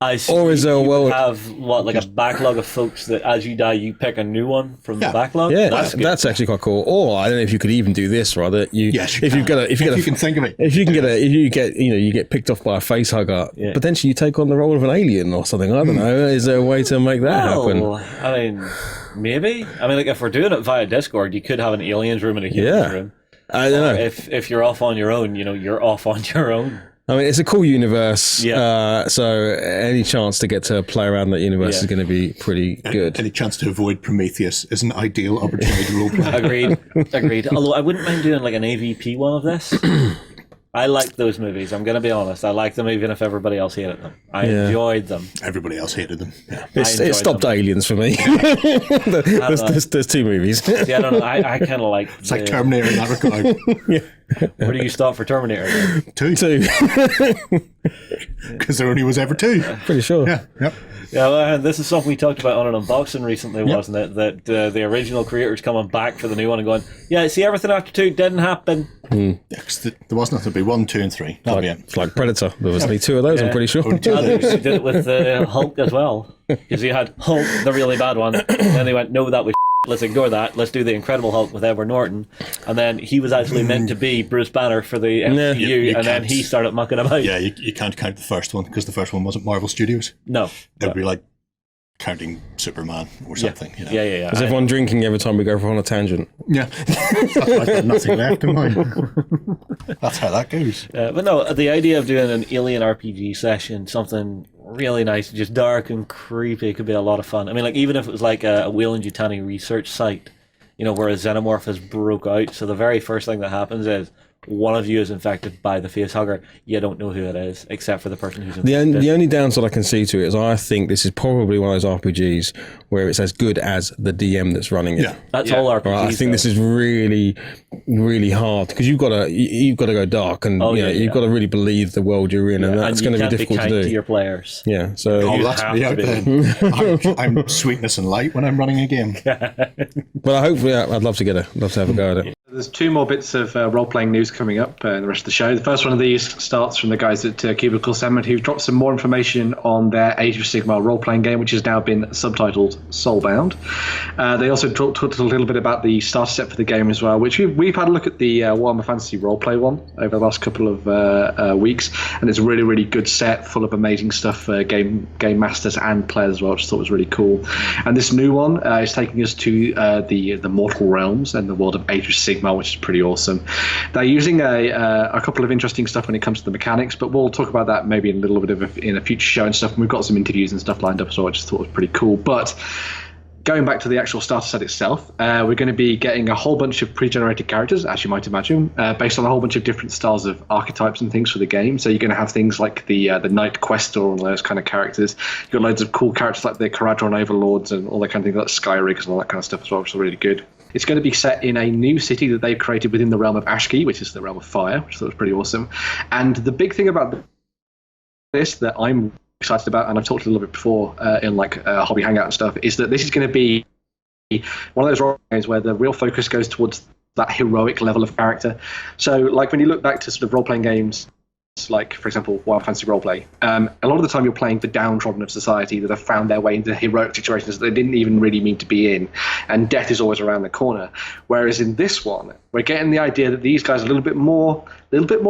I see. Or is there you well- would have a backlog of folks that as you die you pick a new one from the backlog? Yeah, That's good. that's actually quite cool. Or I don't know if you could even do this, rather. Yes, if you can think of it. If you get picked off by a face hugger, potentially you take on the role of an alien or something. I don't know. Is there a way to make that happen? I mean, maybe. I mean, like if we're doing it via Discord, you could have an aliens room and a humans room. I don't know. If you're off on your own, you're off on your own. I mean, it's a cool universe. Yeah. So any chance to get to play around that universe is going to be pretty good. Any chance to avoid Prometheus is an ideal opportunity to roleplay. Agreed. Although I wouldn't mind doing like an AVP one of this. I liked those movies. I'm going to be honest. I liked them even if everybody else hated them. I enjoyed them. Everybody else hated them. Yeah. It stopped Aliens for me. there's two movies. See, I don't know. I kind of like. It's like Terminator in that regard. Where do you stop for Terminator? Two. Because there only was ever two. Pretty sure. Yeah. Yep. Yeah, well, this is something we talked about on an unboxing recently, wasn't it? That the original creators coming back for the new one and going, yeah, see, everything after 2 didn't happen. Yeah, 'cause there was nothing to be 1, 2, and 3. That'll be it. It's like Predator. There was only 2 of those, I'm pretty sure. They did it with Hulk as well. Because you had Hulk, the really bad one, and then they went, no, that was let's ignore that. Let's do the Incredible Hulk with Edward Norton. And then he was actually meant to be Bruce Banner for the MCU, and then he started mucking about. Yeah, you can't count the first one because the first one wasn't Marvel Studios. No. It would be like counting Superman or something. Yeah. Is everyone drinking every time we go on a tangent? Yeah. I've got nothing left in mind. That's how that goes. But no, the idea of doing an alien RPG session, something really nice, just dark and creepy, could be a lot of fun. I mean, like even if it was like a Weyland-Yutani research site, where a xenomorph has broke out, so the very first thing that happens is one of you is infected by the facehugger. You don't know who it is, except for the person who's infected. The only downside I can see to it is I think this is probably one of those RPGs where it's as good as the DM that's running it. Yeah. That's all RPGs. Right, I think this is really, really hard because you've got to go dark and you've got to really believe the world you're in, and that's going to be difficult to do. To your players. Yeah, so that's me out then. I'm sweetness and light when I'm running a game. But I'd love to have a go at it. There's 2 more bits of role-playing news coming up in the rest of the show. The first one of these starts from the guys at Cubicle Summit, who've dropped some more information on their Age of Sigmar role-playing game, which has now been subtitled Soulbound. They also talked a little bit about the starter set for the game as well, which we've had a look at the Warhammer Fantasy roleplay one over the last couple of weeks, and it's a really, really good set full of amazing stuff for game masters and players as well, which I thought was really cool. And this new one is taking us to the Mortal Realms and the world of Age of Sigmar, which is pretty awesome. They're using a couple of interesting stuff when it comes to the mechanics, but we'll talk about that maybe in a little bit in a future show and stuff. And we've got some interviews and stuff lined up as well, which I thought was pretty cool. But going back to the actual starter set itself, we're going to be getting a whole bunch of pre-generated characters, as you might imagine, based on a whole bunch of different styles of archetypes and things for the game. So you're going to have things like the Knight Questor and those kind of characters. You've got loads of cool characters like the Caradron Overlords and all that kind of thing, like Skyriggers and all that kind of stuff as well, which is really good. It's going to be set in a new city that they've created within the realm of Ashki, which is the realm of fire, which I thought was pretty awesome. And the big thing about this that I'm excited about, and I've talked a little bit before in like Hobby Hangout and stuff, is that this is going to be one of those role games where the real focus goes towards that heroic level of character. So like when you look back to sort of role-playing games, like, for example, Wild Fantasy Roleplay, a lot of the time you're playing the downtrodden of society that have found their way into heroic situations that they didn't even really mean to be in, and death is always around the corner. Whereas in this one, we're getting the idea that these guys are a little bit more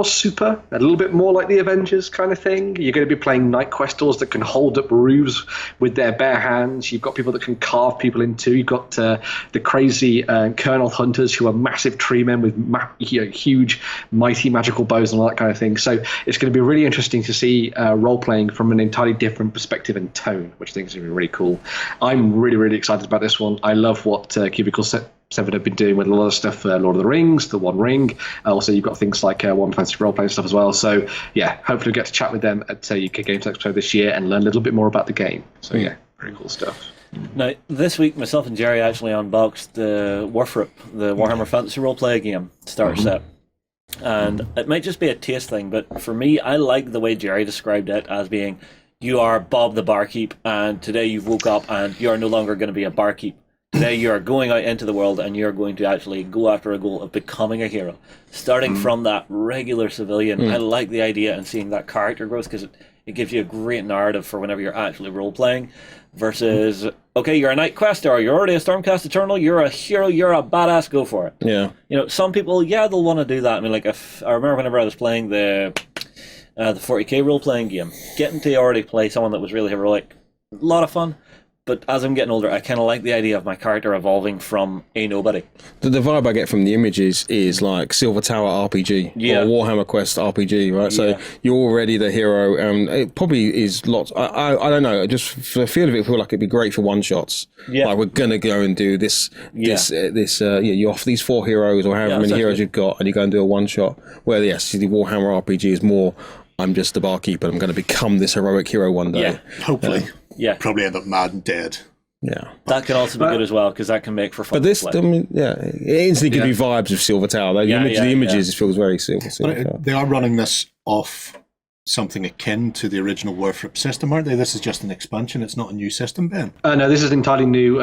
super, a little bit more like the Avengers kind of thing. You're going to be playing Knight Questors that can hold up roofs with their bare hands. You've got people that can carve people in two. You've got the crazy Colonel Hunters who are massive tree men with huge, mighty magical bows and all that kind of thing. So it's going to be really interesting to see role-playing from an entirely different perspective and tone, which I think is going to be really cool. I'm really, really excited about this one. I love what Cubicle Seven have been doing with a lot of stuff for Lord of the Rings, The One Ring. Also, you've got things like One Fantasy role-playing stuff as well. So, yeah, hopefully we'll get to chat with them at UK Games Expo this year and learn a little bit more about the game. So, yeah, very cool stuff. Now, this week, myself and Jerry actually unboxed the Warfrip, the Warhammer Fantasy role-playing game starter set. And it might just be a taste thing, but for me, I like the way Jerry described it as being, you are Bob the barkeep, and today you've woke up and you are no longer going to be a barkeep. Today you are going out into the world and you're going to actually go after a goal of becoming a hero. Starting from that regular civilian, I like the idea and seeing that character growth because it gives you a great narrative for whenever you're actually role-playing versus, okay, you're a Night Quester, you're already a Stormcast Eternal, you're a hero, you're a badass, go for it. Yeah. You know, some people, they'll want to do that. I mean, like, if I remember whenever I was playing the 40k role-playing game, getting to already play someone that was really heroic, a lot of fun. But as I'm getting older, I kind of like the idea of my character evolving from a nobody. The vibe I get from the images is like Silver Tower RPG or Warhammer Quest RPG, right? So you're already the hero, and it probably is lots. I don't know. Just for the feel of it, I feel like it'd be great for one shots. Yeah, like we're gonna go and do this. You offer these 4 heroes or however many heroes you've got, and you go and do a one shot. Where the Warhammer RPG is more, I'm just the barkeeper. I'm going to become this heroic hero one day. Yeah, hopefully. Probably end up mad and dead. Yeah, that can also be good as well because that can make for fun. But this, I mean, it instantly gives you vibes of Silver Tower. The images, it feels very Silver Tower. They are running this off something akin to the original Warfrip system, aren't they? This is just an expansion. It's not a new system, Ben. No, this is an entirely new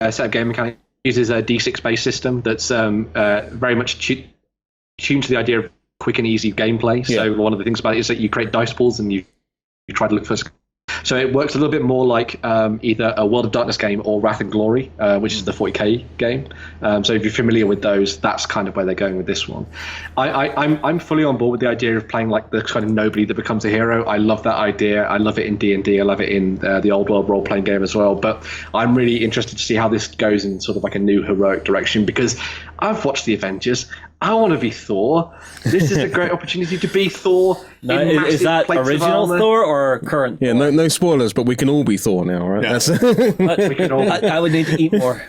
set of game mechanics. It uses a D6 based system that's very much tuned to the idea of quick and easy gameplay. So one of the things about it is that you create dice pools and you try to look for. So it works a little bit more like either a World of Darkness game or Wrath and Glory, which is the 40k game. So if you're familiar with those, that's kind of where they're going with this one. I'm fully on board with the idea of playing like the kind of nobody that becomes a hero. I love that idea. I love it in D&D. I love it in the old world role-playing game as well. But I'm really interested to see how this goes in sort of like a new heroic direction because I've watched the Avengers. I want to be Thor. This is a great opportunity to be Thor. Now, is that original Thor or current? Yeah, no spoilers, but we can all be Thor now, right? Yeah. We can all. I would need to eat more.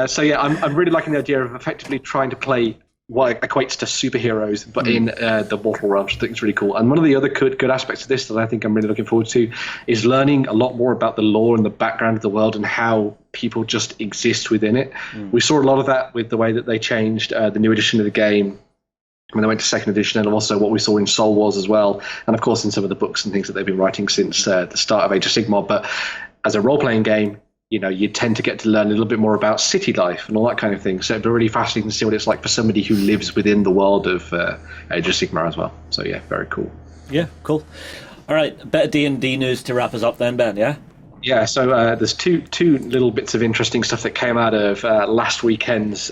So yeah, I'm really liking the idea of effectively trying to play what equates to superheroes, but in the mortal realm, which I think is really cool. And one of the other good aspects of this that I think I'm really looking forward to is learning a lot more about the lore and the background of the world and how people just exist within it. We saw a lot of that with the way that they changed the new edition of the game when they went to 2nd edition, and also what we saw in Soul Wars as well, and of course in some of the books and things that they've been writing since the start of Age of Sigmar. But as a role-playing game, you know, you tend to get to learn a little bit more about city life and all that kind of thing. So it'd be really fascinating to see what it's like for somebody who lives within the world of Age of Sigmar as well. So yeah, very cool. Yeah, cool. All right, a bit of D&D news to wrap us up then, Ben, yeah? Yeah, so there's two little bits of interesting stuff that came out of last weekend's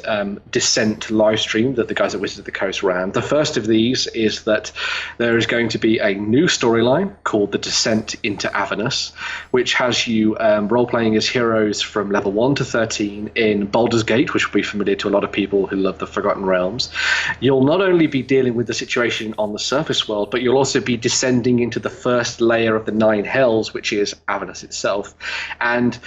Descent live stream that the guys at Wizards of the Coast ran. The first of these is that there is going to be a new storyline called The Descent into Avernus, which has you role-playing as heroes from level 1 to 13 in Baldur's Gate, which will be familiar to a lot of people who love the Forgotten Realms. You'll not only be dealing with the situation on the surface world, but you'll also be descending into the first layer of the 9 hells, which is Avernus itself. And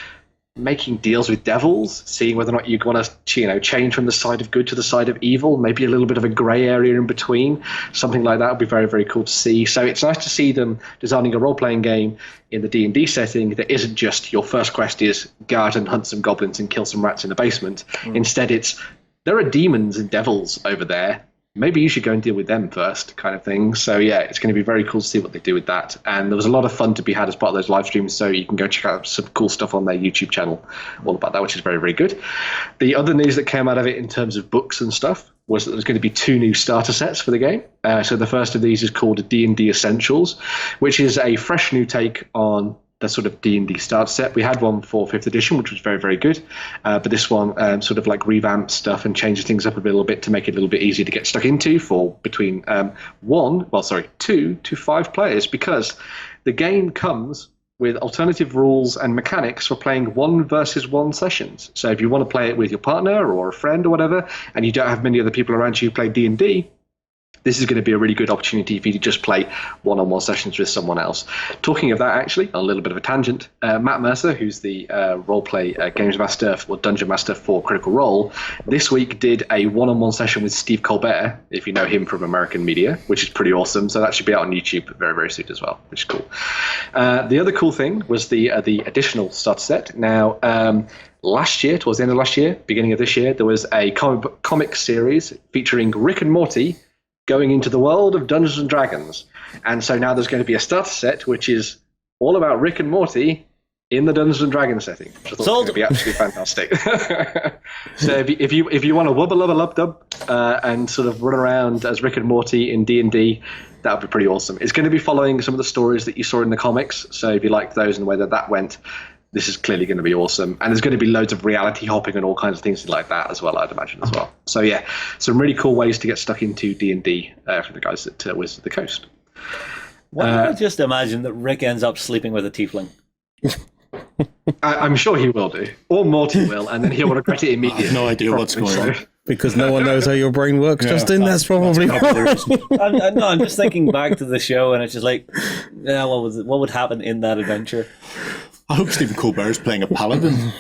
making deals with devils, seeing whether or not you want to, change from the side of good to the side of evil, maybe a little bit of a grey area in between, something like that would be very, very cool to see. So it's nice to see them designing a role-playing game in the D&D setting that isn't just your first quest is go out and hunt some goblins and kill some rats in the basement. Instead, it's there are demons and devils over there. Maybe you should go and deal with them first, kind of thing. So yeah, it's going to be very cool to see what they do with that. And there was a lot of fun to be had as part of those live streams, so you can go check out some cool stuff on their YouTube channel all about that, which is very, very good. The other news that came out of it in terms of books and stuff was that there's going to be 2 new starter sets for the game. So the first of these is called D&D Essentials, which is a fresh new take on the sort of D&D start set. We had one for 5th edition, which was very, very good. But this one sort of like revamps stuff and changes things up a little bit to make it a little bit easier to get stuck into for between 2 to 5 players, because the game comes with alternative rules and mechanics for playing 1 versus 1 sessions. So if you want to play it with your partner or a friend or whatever, and you don't have many other people around you who play D&D, this is going to be a really good opportunity for you to just play one-on-one sessions with someone else. Talking of that, actually, a little bit of a tangent, Matt Mercer, who's the role-play games master or dungeon master for Critical Role, this week did a one-on-one session with Steve Colbert, if you know him from American media, which is pretty awesome. So that should be out on YouTube very, very soon as well, which is cool. The other cool thing was the additional starter set. Now, last year, towards the end of last year, beginning of this year, there was a comic series featuring Rick and Morty going into the world of Dungeons and Dragons. And so now there's going to be a starter set which is all about Rick and Morty in the Dungeons and Dragons setting, which I thought was going to be absolutely fantastic. So if you want to wubba lubba lub dub and sort of run around as Rick and Morty in D&D, that would be pretty awesome. It's going to be following some of the stories that you saw in the comics. So if you liked those and the way that went, this is clearly going to be awesome. And there's going to be loads of reality hopping and all kinds of things like that as well, I'd imagine as well. So yeah, some really cool ways to get stuck into D&D for the guys at Wizards of the Coast. Why don't I just imagine that Rick ends up sleeping with a tiefling? I'm sure he will do. Or Morty will, and then he'll regret it immediately. I have no idea what's going on. Because no one knows how your brain works, Justin. That's probably why. I'm just thinking back to the show, and it's just like, yeah, what would happen in that adventure? I hope Stephen Colbert is playing a paladin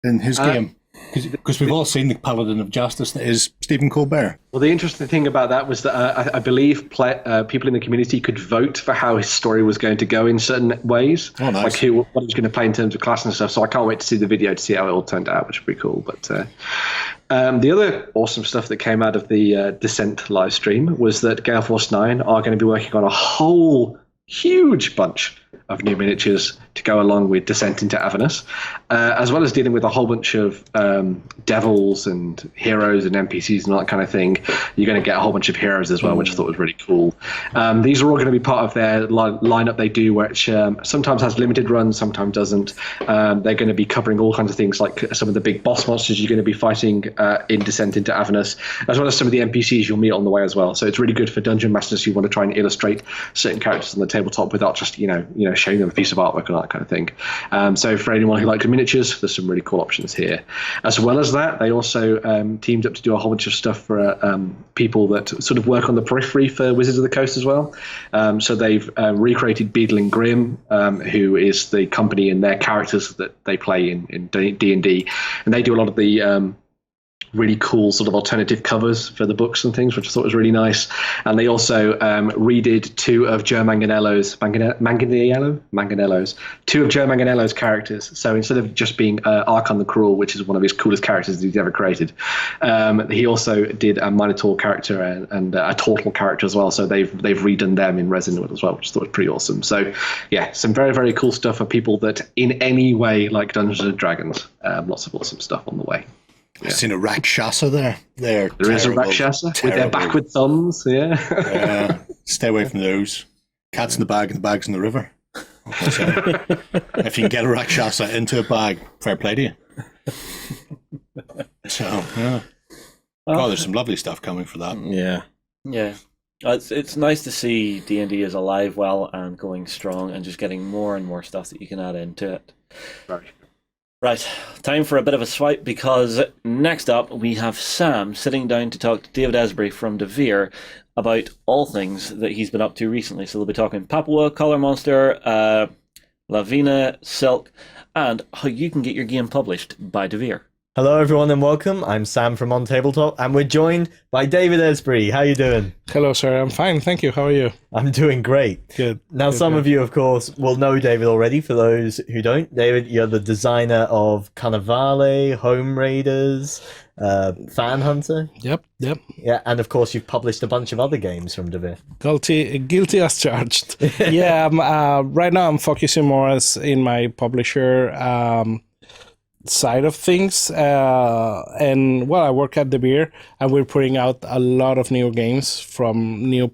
in his game. Because we've all seen the Paladin of Justice that is Stephen Colbert. Well, the interesting thing about that was that I believe people in the community could vote for how his story was going to go in certain ways. Oh, nice. Like what he was going to play in terms of class and stuff. So I can't wait to see the video to see how it all turned out, which would be cool. But the other awesome stuff that came out of the Descent live stream was that Gale Force 9 are going to be working on a whole huge bunch of new miniatures to go along with Descent into Avernus, as well as dealing with a whole bunch of devils and heroes and NPCs and all that kind of thing. You're going to get a whole bunch of heroes as well, which I thought was really cool. These are all going to be part of their lineup they do, which sometimes has limited runs, sometimes doesn't. They're going to be covering all kinds of things, like some of the big boss monsters you're going to be fighting in Descent into Avernus, as well as some of the NPCs you'll meet on the way as well. So it's really good for dungeon masters who want to try and illustrate certain characters on the tabletop without just showing them a piece of artwork and that kind of thing. So for anyone who likes miniatures, there's some really cool options here. As well as that, they also teamed up to do a whole bunch of stuff for people that sort of work on the periphery for Wizards of the Coast as well. So they've recreated Beadle and Grimm, who is the company and their characters that they play in D&D, and they do a lot of the really cool sort of alternative covers for the books and things, which I thought was really nice. And they also redid two of Joe Manganiello's characters. So instead of just being Archon the Cruel, which is one of his coolest characters that he's ever created, he also did a Minotaur character and a Turtle character as well. So they've redone them in resin as well, which I thought was pretty awesome. So yeah, some very, very cool stuff for people that in any way like Dungeons and Dragons. Lots of awesome stuff on the way. I've seen a Rakshasa there. There is a Rakshasa with their backward thumbs. Yeah. Stay away from those. Cat's in the bag and the bag's in the river. If you can get a Rakshasa into a bag, fair play to you. So, yeah. Oh, there's some lovely stuff coming for that. Yeah. It's nice to see D&D is alive well and going strong and just getting more and more stuff that you can add into it. Right, time for a bit of a swipe, because next up we have Sam sitting down to talk to David Esbri from Devir about all things that he's been up to recently. So they'll be talking Papua, Color Monster, Lavinia, Silk, and how you can get your game published by Devir. Hello everyone and welcome. I'm Sam from OnTableTop and we're joined by David Esbri. How you doing? Hello sir, I'm fine, thank you. How are you? I'm doing great. Good. Now some of you of course will know David already. For those who don't, David, you're the designer of Carnivale, Home Raiders, Fan Hunter. Yep. Yeah, and of course you've published a bunch of other games from Devir. Guilty as charged. Yeah, right now I'm focusing more in my publisher side of things, and I work at Devir and we're putting out a lot of new games from new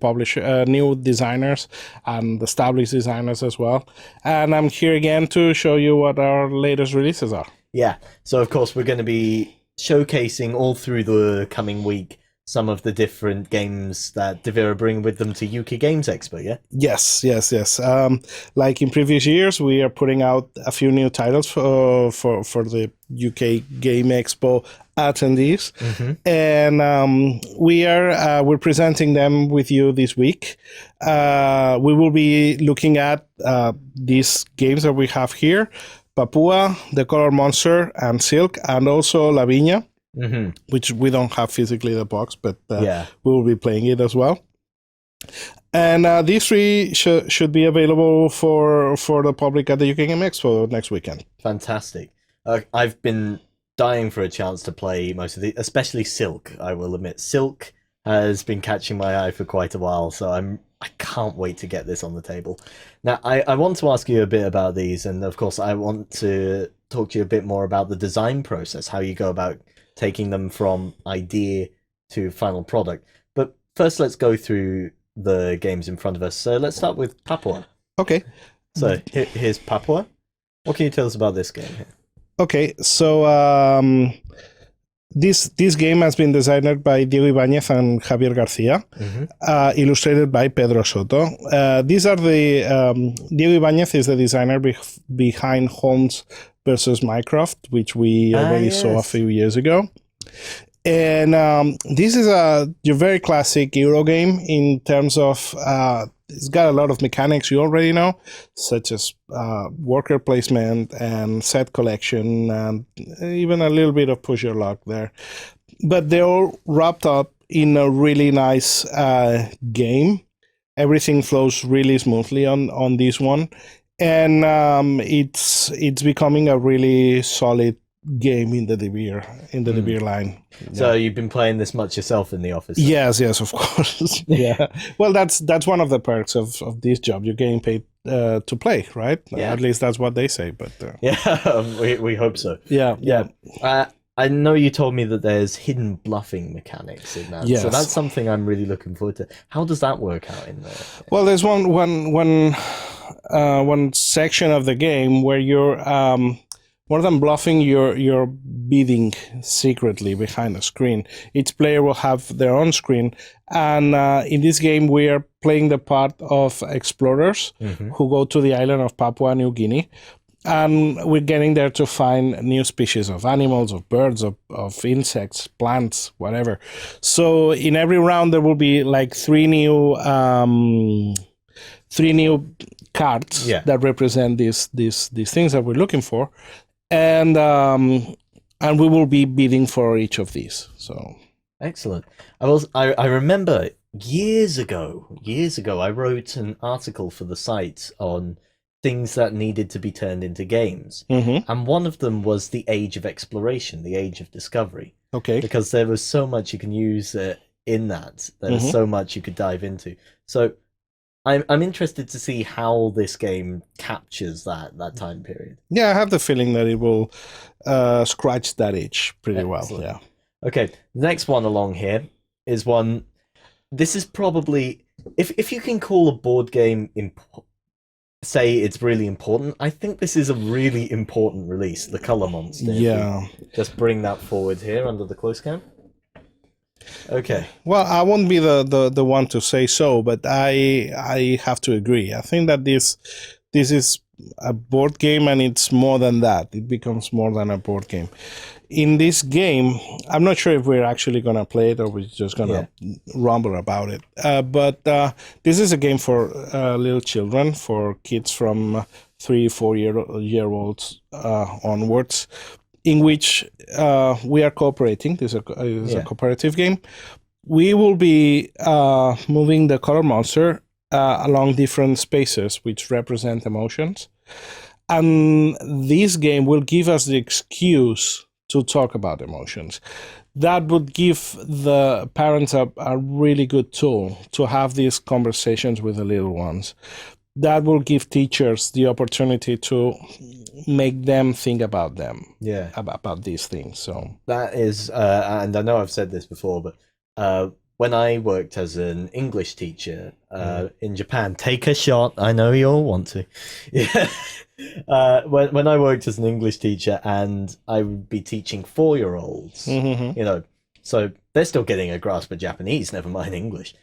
designers and established designers as well, and I'm here again to show you what our latest releases are. Yeah, so of course we're going to be showcasing all through the coming week some of the different games that Devir are bringing with them to UK Games Expo, yeah? Yes. Like in previous years, we are putting out a few new titles for the UK Game Expo attendees, and we're presenting them with you this week. We will be looking at these games that we have here: Papua, The Color Monster, and Silk, and also Lavinia. Which we don't have physically the box, but we will be playing it as well. And these three should be available for the public at the UK Game Expo next weekend. Fantastic. I've been dying for a chance to play most of the, especially Silk. I will admit, Silk has been catching my eye for quite a while, so I can't wait to get this on the table. Now, I want to ask you a bit about these, and of course, I want to talk to you a bit more about the design process, how you go about taking them from idea to final product. But first, let's go through the games in front of us. So let's start with Papua. Okay. So here's Papua. What can you tell us about this game here? Okay, so this game has been designed by Diego Ibañez and Javier Garcia, illustrated by Pedro Soto. These are the Diego Ibañez is the designer behind Holmes versus Mycroft, which we already saw a few years ago. And this is your very classic Euro game in terms of it's got a lot of mechanics you already know, such as worker placement and set collection, and even a little bit of push your luck there. But they're all wrapped up in a really nice game. Everything flows really smoothly on this one. And it's becoming a really solid game in the Devir line. So you've been playing this much yourself in the office? Yes, of course. Yeah. Well, that's one of the perks of this job. You're getting paid to play, right? Yeah. At least that's what they say. But we hope so. Yeah. I know you told me that there's hidden bluffing mechanics in that. Yes. So that's something I'm really looking forward to. How does that work out in there? Well, there's one section of the game where you're more than bluffing, you're bidding secretly behind a screen. Each player will have their own screen, and in this game we are playing the part of explorers who go to the island of Papua New Guinea. And we're getting there to find new species of animals, of birds, of insects, plants, whatever. So in every round there will be like three new cards that represent these things that we're looking for, and we will be bidding for each of these. So excellent. I remember years ago I wrote an article for the site on things that needed to be turned into games. And one of them was the age of exploration, the age of discovery. Okay. Because there was so much you can use in that. There's so much you could dive into. So I'm interested to see how this game captures that time period. Yeah, I have the feeling that it will scratch that itch pretty well. Yeah. Okay, the next one along here is one. This is probably, if you can call a board game say it's really important, I think this is a really important release, The Color Monster. Yeah. Just bring that forward here under the close cam. Okay. Well, I won't be the one to say so, but I have to agree. I think that this is a board game, and it's more than that. It becomes more than a board game. In this game, I'm not sure if we're actually going to play it or we're just going to rumble about it. But this is a game for little children, for kids from 3-4 year olds onwards, in which we are cooperating. This is a cooperative game. We will be moving the color monster along different spaces which represent emotions. And this game will give us the excuse to talk about emotions. That would give the parents a really good tool to have these conversations with the little ones. That will give teachers the opportunity to make them think about them, about these things. So that is, and I know I've said this before, but when I worked as an English teacher in Japan, take a shot. I know you all want to. When I worked as an English teacher, and I would be teaching 4-year-olds, so they're still getting a grasp of Japanese, never mind English.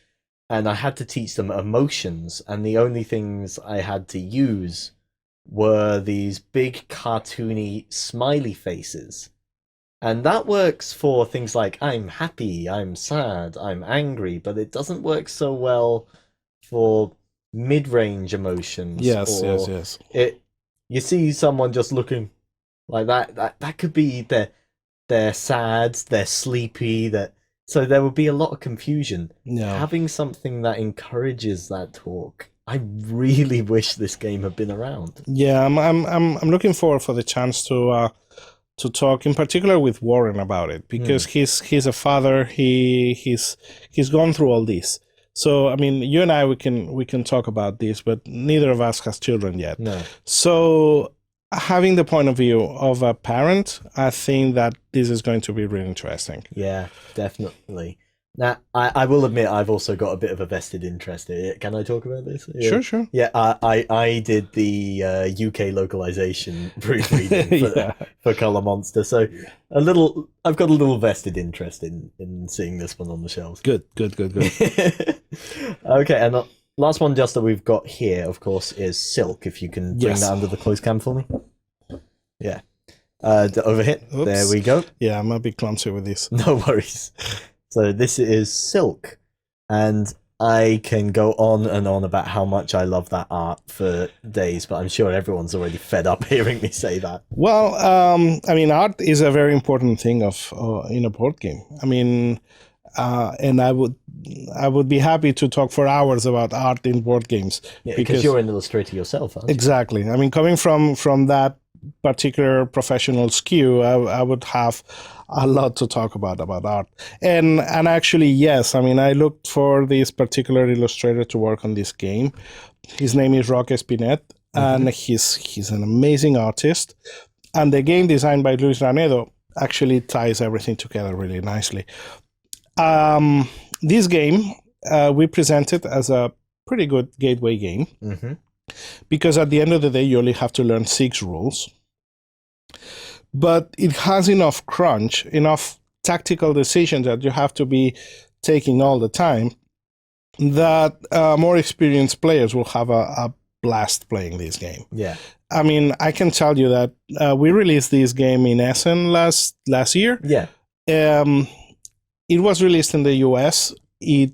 And I had to teach them emotions, and the only things I had to use were these big cartoony smiley faces. And that works for things like I'm happy, I'm sad, I'm angry, but it doesn't work so well for mid-range emotions. Yes. You see someone just looking like that could be they're sad, they're sleepy, so there would be a lot of confusion. Yeah. Having something that encourages that talk, I really wish this game had been around. Yeah, I'm looking forward for the chance to talk in particular with Warren about it, because he's a father. He's gone through all this. So I mean, you and I we can talk about this, but neither of us has children yet. No. So having the point of view of a parent, I think that this is going to be really interesting. Yeah, definitely. Now, I will admit I've also got a bit of a vested interest in it. Can I talk about this? Yeah. Sure. Yeah, I did the UK localization proofreading for Color Monster, so I've got a little vested interest in seeing this one on the shelves. Good. Okay, and the last one just that we've got here, of course, is Silk. If you can bring that under the close cam for me. Yeah. Over here. Oops. There we go. Yeah, I'm a bit clumsy with this. No worries. So this is Silk, and I can go on and on about how much I love that art for days, but I'm sure everyone's already fed up hearing me say that. Well, I mean, art is a very important thing in a board game. I mean, and I would be happy to talk for hours about art in board games. Yeah, because you're an illustrator yourself, aren't you? Exactly. I mean, coming from that particular professional skew, I would have a lot to talk about art. And actually, yes, I mean, I looked for this particular illustrator to work on this game. His name is Roque Espinet, and he's an amazing artist. And the game designed by Luis Ranedo actually ties everything together really nicely. This game, we presented as a pretty good gateway game, because at the end of the day, you only have to learn 6 rules. But it has enough crunch, enough tactical decisions that you have to be taking all the time, that more experienced players will have a blast playing this game. Yeah. I mean, I can tell you that we released this game in Essen last year. Yeah. It was released in the US. It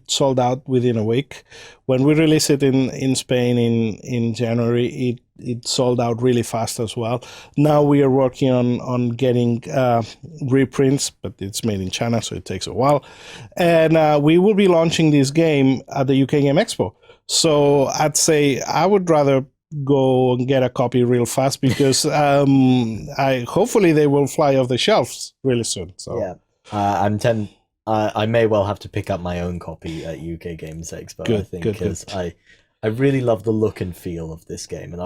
sold out within a week. When we released it in Spain in January, it sold out really fast as well. Now we are working on getting reprints, but it's made in China, so it takes a while. And we will be launching this game at the UK Game Expo. So I'd say I would rather go and get a copy real fast, because hopefully they will fly off the shelves really soon. So yeah, I may well have to pick up my own copy at UK Games Expo. Good, I think, good. because I really love the look and feel of this game, and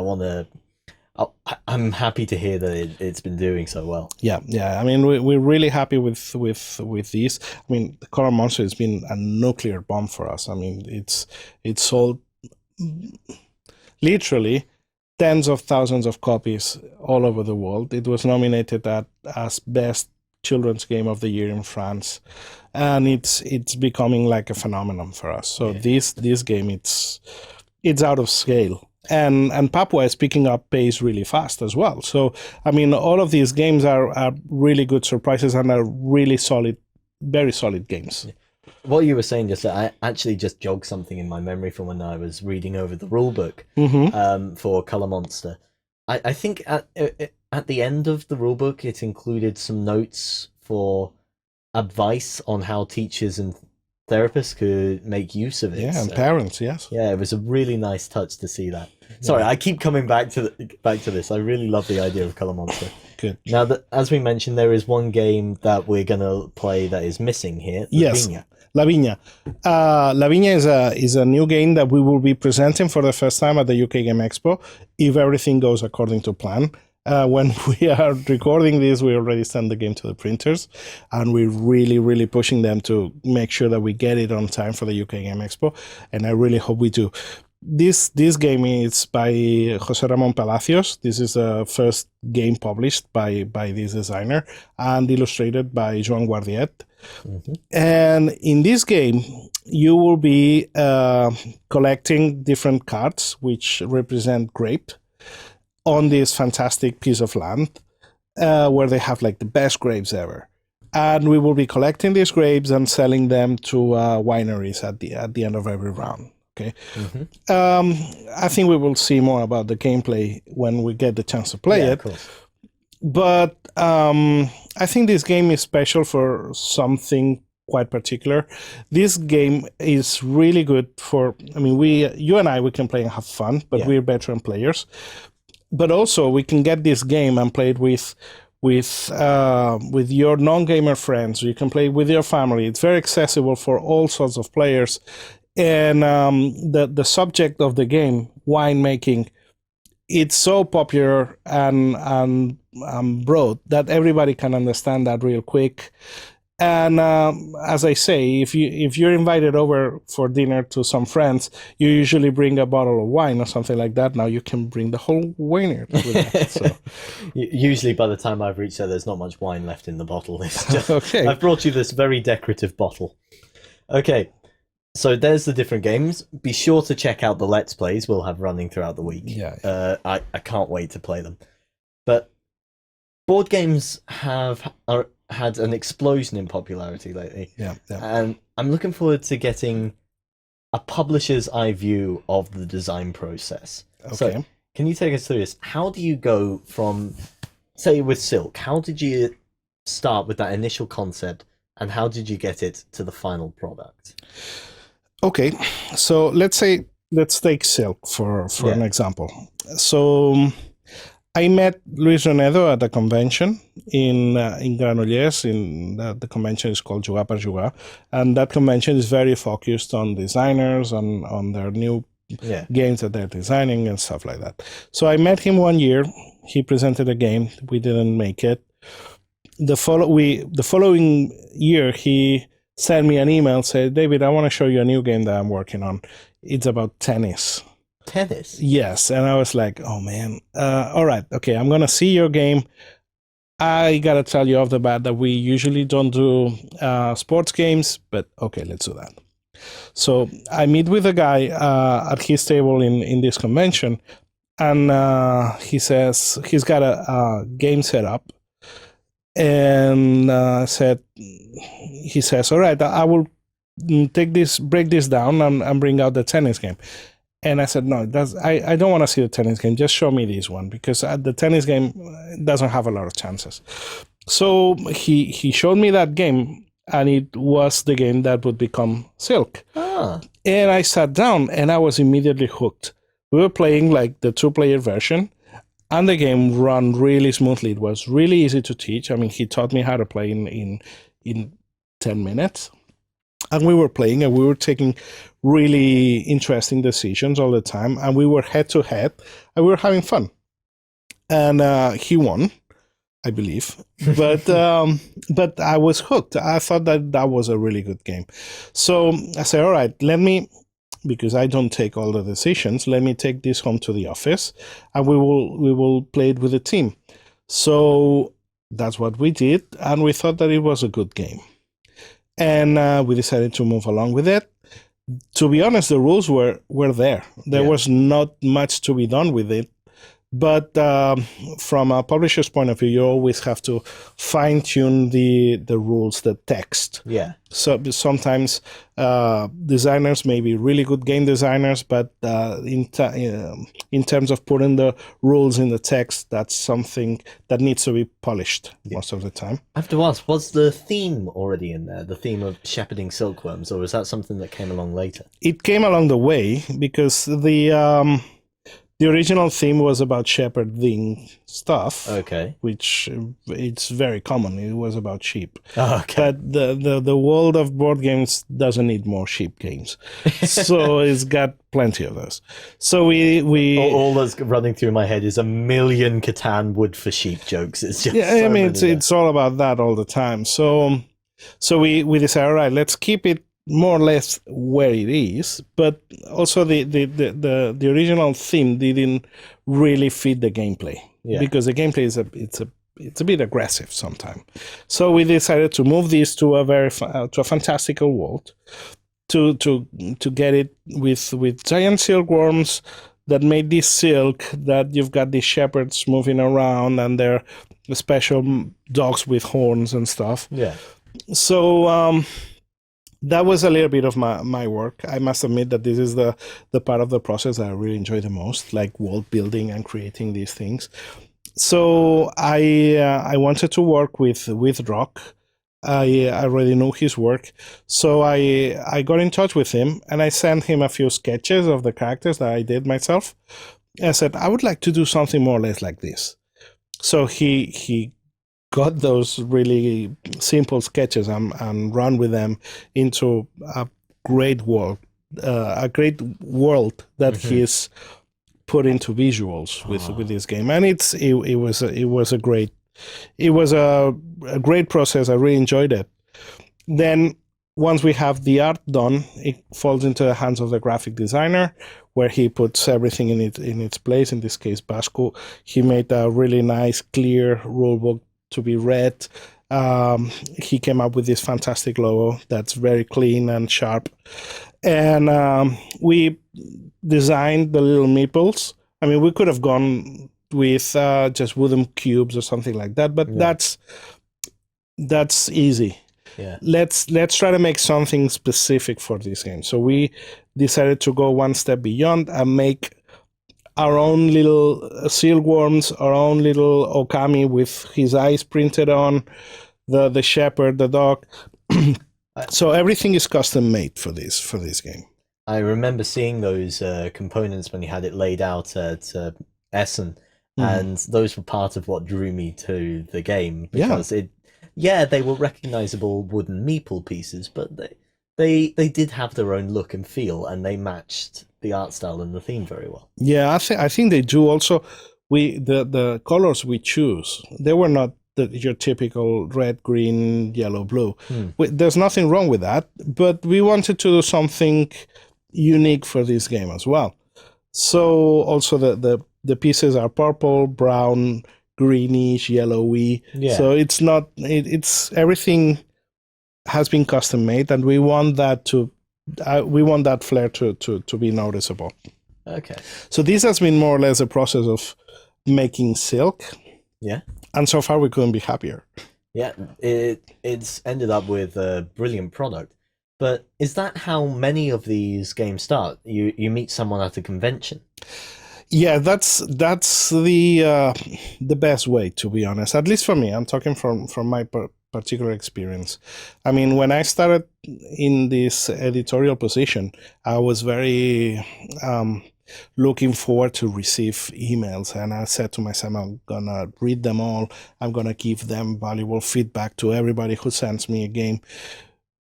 I'm happy to hear that it's been doing so well. Yeah. I mean, we're really happy with these. I mean, the Color Monster has been a nuclear bomb for us. I mean, it's sold literally tens of thousands of copies all over the world. It was nominated as best children's game of the year in France, and it's becoming like a phenomenon for us. So this game, it's out of scale, and Papua is picking up pace really fast as well. So I mean, all of these games are really good surprises and are really solid, very solid games. What you were saying just I actually just jogged something in my memory from when I was reading over the rulebook for Color Monster. I think at the end of the rulebook, it included some notes for advice on how teachers and therapists could make use of it. Yeah, and parents, yes. Yeah, it was a really nice touch to see that. Sorry, I keep coming back to this. I really love the idea of Color Monster. Good. Now, as we mentioned, there is one game that we're going to play that is missing here. Yes, Lavinia. Lavinia. Lavinia is a new game that we will be presenting for the first time at the UK Game Expo, if everything goes according to plan. When we are recording this, we already sent the game to the printers, and we're really, really pushing them to make sure that we get it on time for the UK Game Expo, and I really hope we do. this game is by José Ramón Palacios. This is the first game published by this designer and illustrated by Joan Guardiet. And in this game, you will be collecting different cards which represent grape on this fantastic piece of land where they have like the best grapes ever. And we will be collecting these grapes and selling them to wineries at the end of every round. Okay. I think we will see more about the gameplay when we get the chance to play it. Of course. But I think this game is special for something quite particular. This game is really good for, I mean, you and I, we can play and have fun, but we're veteran players. But also we can get this game and play it with your non-gamer friends. You can play it with your family. It's very accessible for all sorts of players. And the subject of the game, winemaking, it's so popular and broad that everybody can understand that real quick. And as I say, if you're invited over for dinner to some friends, you usually bring a bottle of wine or something like that. Now you can bring the whole vineyard with that. So. Usually by the time I've reached there, there's not much wine left in the bottle. It's just, okay. I've brought you this very decorative bottle. Okay, so there's the different games. Be sure to check out the Let's Plays we'll have running throughout the week. Yeah. I can't wait to play them. But board games have had an explosion in popularity lately. Yeah. And I'm looking forward to getting a publisher's eye view of the design process. Okay. So, can you take us through this? How do you go from, say, with Silk, how did you start with that initial concept and how did you get it to the final product? Okay, so let's take Silk for an example. So I met Luis Renedo at a convention in Granollers. The convention is called Jugar per Jugar, and that convention is very focused on designers, on their new games that they're designing and stuff like that. So I met him one year. He presented a game. We didn't make it. The following year, he sent me an email, said, David, I want to show you a new game that I'm working on. It's about tennis. Tennis? Yes. And I was like, oh, man. All right. Okay, I'm going to see your game. I got to tell you off the bat that we usually don't do sports games, but okay, let's do that. So I meet with a guy at his table in this convention, and he says he's got a game set up. And he says, all right, I will break this down and bring out the tennis game. And I said, no, I don't want to see the tennis game. Just show me this one, because the tennis game doesn't have a lot of chances. So he showed me that game, and it was the game that would become Silk. And I sat down, and I was immediately hooked. We were playing like the 2-player version, and the game ran really smoothly. It was really easy to teach. I mean, he taught me how to play in 10 minutes. And we were playing, and we were taking really interesting decisions all the time. And we were head-to-head, and we were having fun. And he won, I believe. But I was hooked. I thought that was a really good game. So I said, all right, because I don't take all the decisions, let me take this home to the office, and we will play it with the team. So that's what we did, and we thought that it was a good game. And we decided to move along with it. To be honest, the rules were there. There was not much to be done with it. But from a publisher's point of view, you always have to fine-tune the rules, the text. Yeah. So sometimes designers may be really good game designers, but in terms of putting the rules in the text, that's something that needs to be polished most of the time. I have to ask, was the theme already in there, the theme of shepherding silkworms, or was that something that came along later? It came along the way, because the original theme was about shepherding stuff. Okay. Which it's very common. It was about sheep. Oh, okay. But the world of board games doesn't need more sheep games. So it's got plenty of those. So we all that's running through my head is a million Catan wood for sheep jokes. It's just it's all about that all the time. So we decided, all right, let's keep it more or less where it is, but also the original theme didn't really fit the gameplay because the gameplay is it's a bit aggressive sometimes. So we decided to move this to a fantastical world, to get it with giant silkworms that made this silk, that you've got these shepherds moving around and they're special dogs with horns and stuff. Yeah. So that was a little bit of my work. I must admit that this is the part of the process that I really enjoy the most, like world building and creating these things. So I wanted to work with Rock. I already know his work, so I got in touch with him and I sent him a few sketches of the characters that I did myself. I said I would like to do something more or less like this. So he got those really simple sketches and run with them into a great world that he's put into visuals with this game, and it was a great process. I really enjoyed it. Then once we have the art done, it falls into the hands of the graphic designer, where he puts everything in its place. In this case, Basco. He made a really nice, clear rulebook to be read. He came up with this fantastic logo that's very clean and sharp. And we designed the little meeples. I mean, we could have gone with just wooden cubes or something like that, but that's easy. Yeah. Let's try to make something specific for this game. So we decided to go one step beyond and make our own little silkworms, our own little Okami with his eyes printed on, the shepherd, the dog. So everything is custom made for this game. I remember seeing those components when you had it laid out at Essen, and those were part of what drew me to the game, because they were recognizable wooden meeple pieces, but they did have their own look and feel, and they matched the art style and the theme very well. Yeah, I think they do. Also, the colors we choose, they were not your typical red, green, yellow, blue. There's nothing wrong with that, but we wanted to do something unique for this game as well. So also the pieces are purple, brown, greenish, yellowy. Yeah. So it's everything has been custom made, and we want that flair to be noticeable. Okay. So this has been more or less a process of making silk. Yeah. And so far we couldn't be happier. Yeah, it's ended up with a brilliant product. But is that how many of these games start? You meet someone at a convention? Yeah, that's the best way, to be honest. At least for me, I'm talking from my particular experience. I mean, when I started in this editorial position, I was very looking forward to receive emails, and I said to myself, I'm gonna read them all. I'm gonna give them valuable feedback to everybody who sends me a game.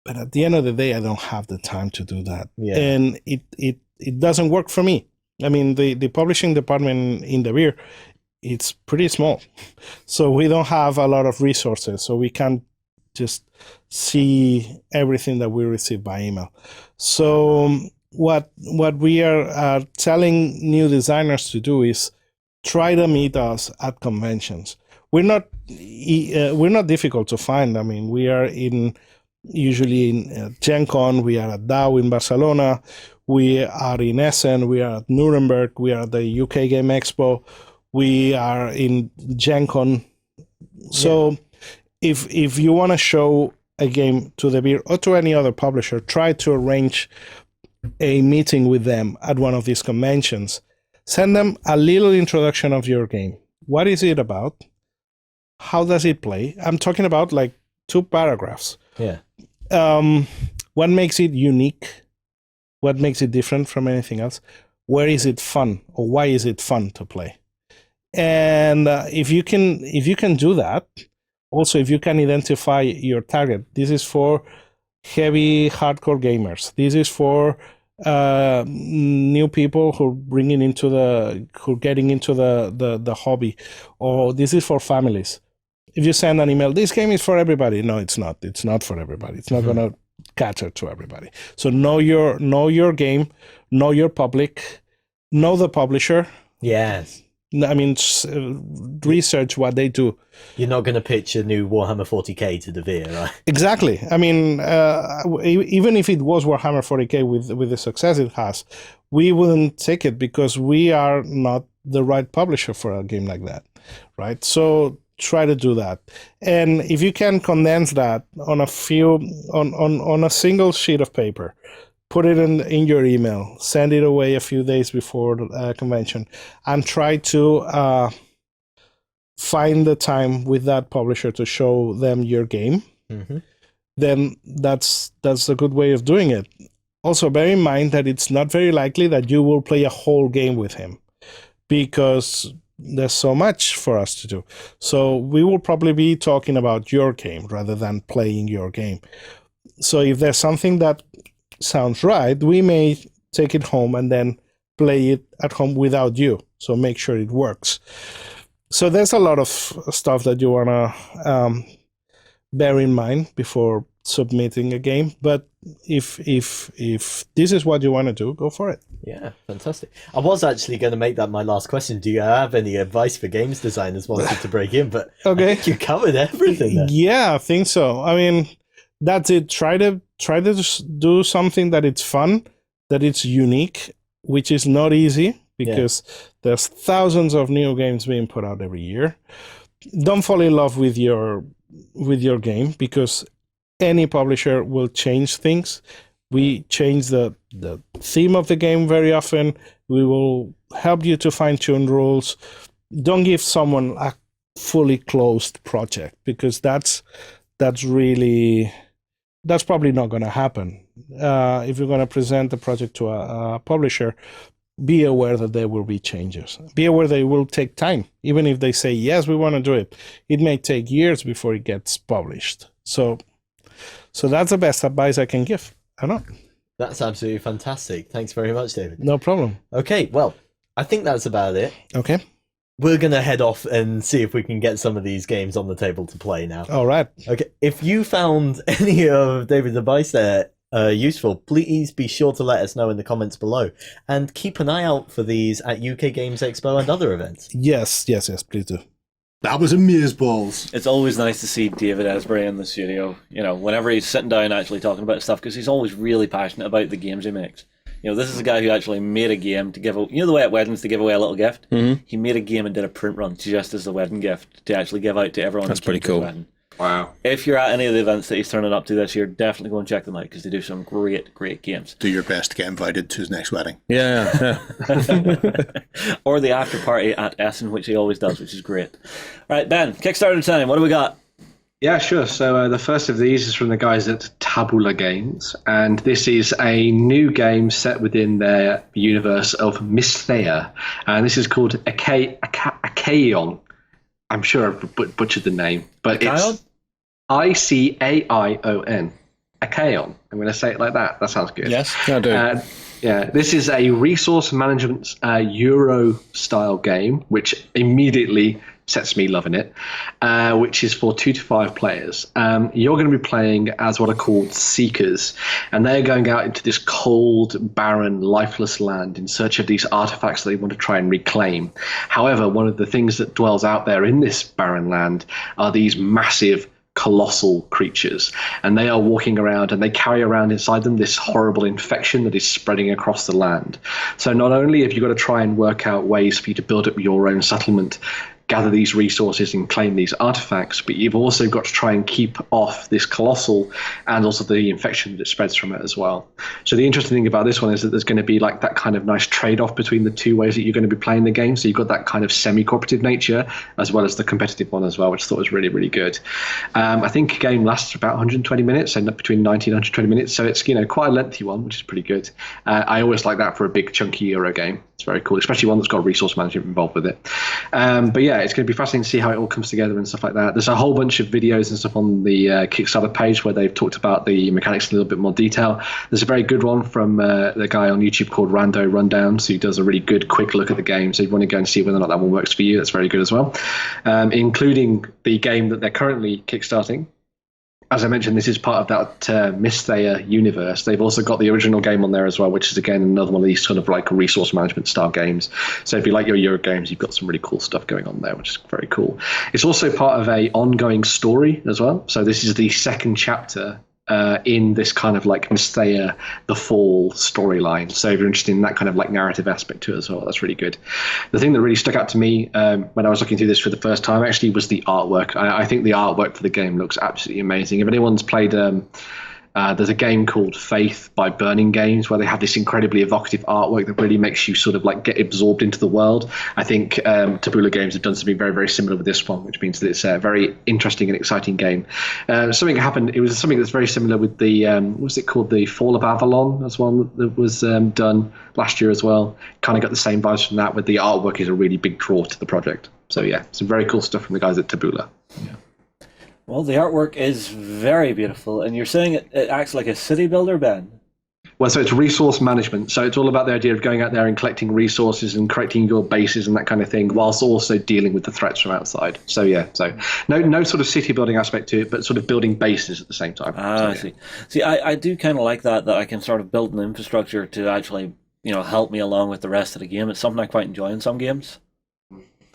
But at the end of the day, I don't have the time to do that, and it doesn't work for me. I mean, the publishing department in Devir, it's pretty small, so we don't have a lot of resources, so we can't just see everything that we receive by email. So what we are telling new designers to do is try to meet us at conventions. We're not difficult to find. I mean, we are usually in Gen Con, we are at DAO in Barcelona, we are in Essen, we are at Nuremberg, we are at the UK Game Expo, we are in Gen Con. So if you want to show a game to Devir or to any other publisher, try to arrange a meeting with them at one of these conventions. Send them a little introduction of your game. What is it about? How does it play? I'm talking about like 2 paragraphs. Yeah. What makes it unique? What makes it different from anything else? Where is it fun, or why is it fun to play? And if you can do that, also if you can identify your target, this is for heavy hardcore gamers. This is for new people who are getting into the hobby, or this is for families. If you send an email, this game is for everybody. No, it's not. It's not for everybody. It's not gonna cater to everybody. So know your game, know your public, know the publisher. Yes. I mean, research what they do. You're not going to pitch a new Warhammer 40k to Devir, right? Exactly. I mean, even if it was Warhammer 40k with the success it has, we wouldn't take it because we are not the right publisher for a game like that, right? So try to do that. And if you can condense that on a single sheet of paper, put it in your email, send it away a few days before the convention, and try to find the time with that publisher to show them your game. Mm-hmm. Then that's a good way of doing it. Also, bear in mind that it's not very likely that you will play a whole game with him because there's so much for us to do. So we will probably be talking about your game rather than playing your game. So if there's something that sounds right, we may take it home and then play it at home without you. So make sure it works. So there's a lot of stuff that you want to bear in mind before submitting a game. But if this is what you want to do, go for it. Yeah, fantastic. I was actually going to make that my last question. Do you have any advice for games designers wanted to break in? But okay. I think you covered everything there. Yeah, I think so. I mean, that's it. Try to just do something that it's fun, that it's unique, which is not easy because there's thousands of new games being put out every year. Don't fall in love with your game because any publisher will change things. We change the theme of the game very often. We will help you to fine-tune rules. Don't give someone a fully closed project because that's probably not going to happen. If you're going to present the project to a publisher, be aware that there will be changes. Be aware they will take time. Even if they say, yes, we want to do it, it may take years before it gets published. So that's the best advice I can give. I know. That's absolutely fantastic. Thanks very much, David. No problem. Okay, well, I think that's about it. Okay. We're going to head off and see if we can get some of these games on the table to play now. All right. Okay, if you found any of David's advice there useful, please be sure to let us know in the comments below. And keep an eye out for these at UK Games Expo and other events. Yes, please do. That was amazeballs. It's always nice to see David Esbri in the studio, whenever he's sitting down actually talking about stuff, because he's always really passionate about the games he makes. This is a guy who actually made a game to give away, the way at weddings to give away a little gift? Mm-hmm. He made a game and did a print run just as the wedding gift to actually give out to everyone. That's pretty cool. Wow. If you're at any of the events that he's turning up to this year, definitely go and check them out because they do some great games. Do your best to get invited to his next wedding. Yeah. Or the after party at Essen, which he always does, which is great. All right, Ben, Kickstarter time. What do we got? Yeah, sure. So the first of these is from the guys at Tabula Games, and this is a new game set within their universe of Mysthea, and this is called Icaion. I'm sure I butchered the name, but it's Icaion. Icaion. I'm going to say it like that. That sounds good. Yes, I do. Yeah, this is a resource management Euro-style game, which immediately sets me loving it, which is for 2 to 5 players. You're going to be playing as what are called Seekers, and they're going out into this cold, barren, lifeless land in search of these artifacts that they want to try and reclaim. However, one of the things that dwells out there in this barren land are these massive, colossal creatures, and they are walking around and they carry around inside them this horrible infection that is spreading across the land. So not only have you got to try and work out ways for you to build up your own settlement, gather these resources and claim these artifacts, but you've also got to try and keep off this colossal and also the infection that spreads from it as well. So the interesting thing about this one is that there's going to be like that kind of nice trade-off between the two ways that you're going to be playing the game. So you've got that kind of semi-cooperative nature as well as the competitive one as well, which I thought was really, really good. I think a game lasts about 120 minutes, and between 90 and 120 minutes. So it's quite a lengthy one, which is pretty good. I always like that for a big chunky Euro game. It's very cool, especially one that's got resource management involved with it. But yeah, it's going to be fascinating to see how it all comes together and stuff like that. There's a whole bunch of videos and stuff on the Kickstarter page where they've talked about the mechanics in a little bit more detail. There's a very good one from the guy on YouTube called Rando Rundowns, who does a really good quick look at the game. So if you want to go and see whether or not that one works for you, that's very good as well. Including the game that they're currently kickstarting, as I mentioned, this is part of that Misthaea universe. They've also got the original game on there as well, which is, again, another one of these sort of like resource management style games. So if you like your Euro games, you've got some really cool stuff going on there, which is very cool. It's also part of a ongoing story as well. So this is the second chapter in this kind of like Misthaea the Fall storyline. So if you're interested in that kind of like narrative aspect to it as well, that's really good. The thing that really stuck out to me when I was looking through this for the first time actually was the artwork. I think the artwork for the game looks absolutely amazing. If anyone's played there's a game called Faith by Burning Games where they have this incredibly evocative artwork that really makes you sort of like get absorbed into the world. I think Taboola Games have done something very, very similar with this one, which means that it's a very interesting and exciting game. Something happened. It was something that's very similar with the what was it called? The Fall of Avalon. That's one that was done last year as well. Kind of got the same vibes from that. With the artwork is a really big draw to the project. So yeah, some very cool stuff from the guys at Taboola. Yeah. Well, the artwork is very beautiful, and you're saying it acts like a city builder, Ben? Well, so it's resource management. So it's all about the idea of going out there and collecting resources and creating your bases and that kind of thing, whilst also dealing with the threats from outside. So yeah, so no sort of city building aspect to it, but sort of building bases at the same time. I see. See, I do kind of like that I can sort of build an infrastructure to actually, help me along with the rest of the game. It's something I quite enjoy in some games.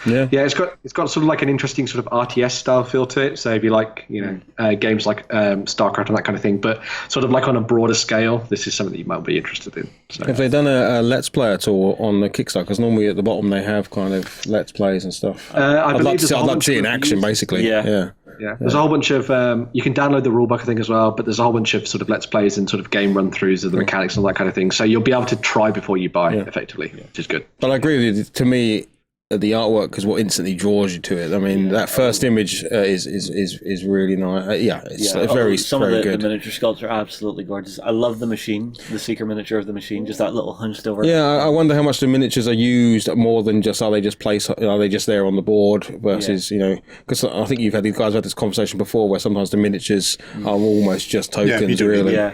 Yeah, it's got sort of like an interesting sort of RTS style feel to it. So if you like, games like StarCraft and that kind of thing, but sort of like on a broader scale, this is something that you might be interested in. So, have they done a Let's Play at all on the Kickstarter? Because normally at the bottom they have kind of Let's Plays and stuff. I'd like to see it in action, basically. Yeah. There's a whole bunch of you can download the rulebook, I think, as well, but there's a whole bunch of sort of Let's Plays and sort of game run-throughs of the mechanics and all that kind of thing. So you'll be able to try before you buy, effectively, which is good. But I agree with you. To me, the artwork is what instantly draws you to it. I mean, that first image is really nice. It's very some very of the good. miniature sculpts are absolutely gorgeous. I love the machine, the Seeker miniature of the machine, just that little hunched over. Yeah, I wonder how much the miniatures are used more than just are they just there on the board versus because I think you guys have had this conversation before where sometimes the miniatures are almost just tokens, really. Yeah.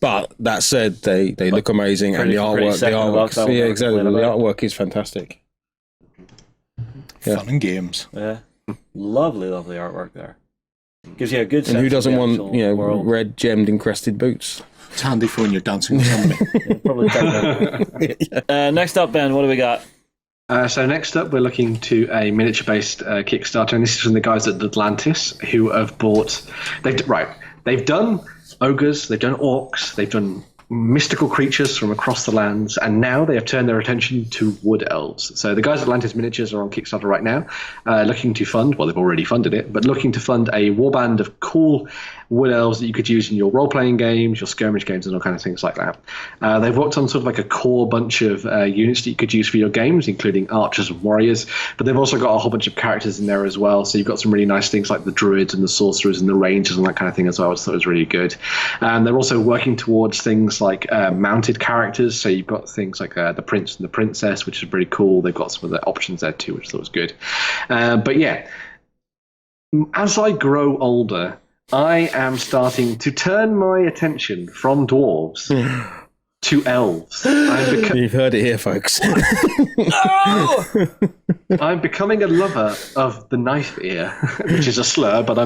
But that said, they look amazing, and the artwork the artwork is fantastic. Fun and games. Yeah, lovely artwork there. Gives you a good sense. And who doesn't want world. red gemmed encrusted boots? It's handy for when you're dancing with somebody. Probably next up, Ben, what do we got? So next up, we're looking to a miniature-based Kickstarter, and this is from the guys at Atlantis, who have bought. They've done ogres, they've done orcs, they've done mystical creatures from across the lands, and now they have turned their attention to wood elves. So the guys at Atlantis Miniatures are on Kickstarter right now, looking to fund, well, they've already funded it, but looking to fund a warband of cool wood elves that you could use in your role-playing games, your skirmish games, and all kinds of things like that. They've worked on sort of like a core bunch of units that you could use for your games, including archers and warriors, but they've also got a whole bunch of characters in there as well. So you've got some really nice things like the druids and the sorcerers and the rangers and that kind of thing as well, which I thought was really good. And they're also working towards things like mounted characters. So you've got things like the prince and the princess, which is pretty cool. They've got some of the options there too, which I thought was good. But yeah, as I grow older, I am starting to turn my attention from dwarves to elves. You've heard it here, folks. I'm becoming a lover of the knife ear, which is a slur, but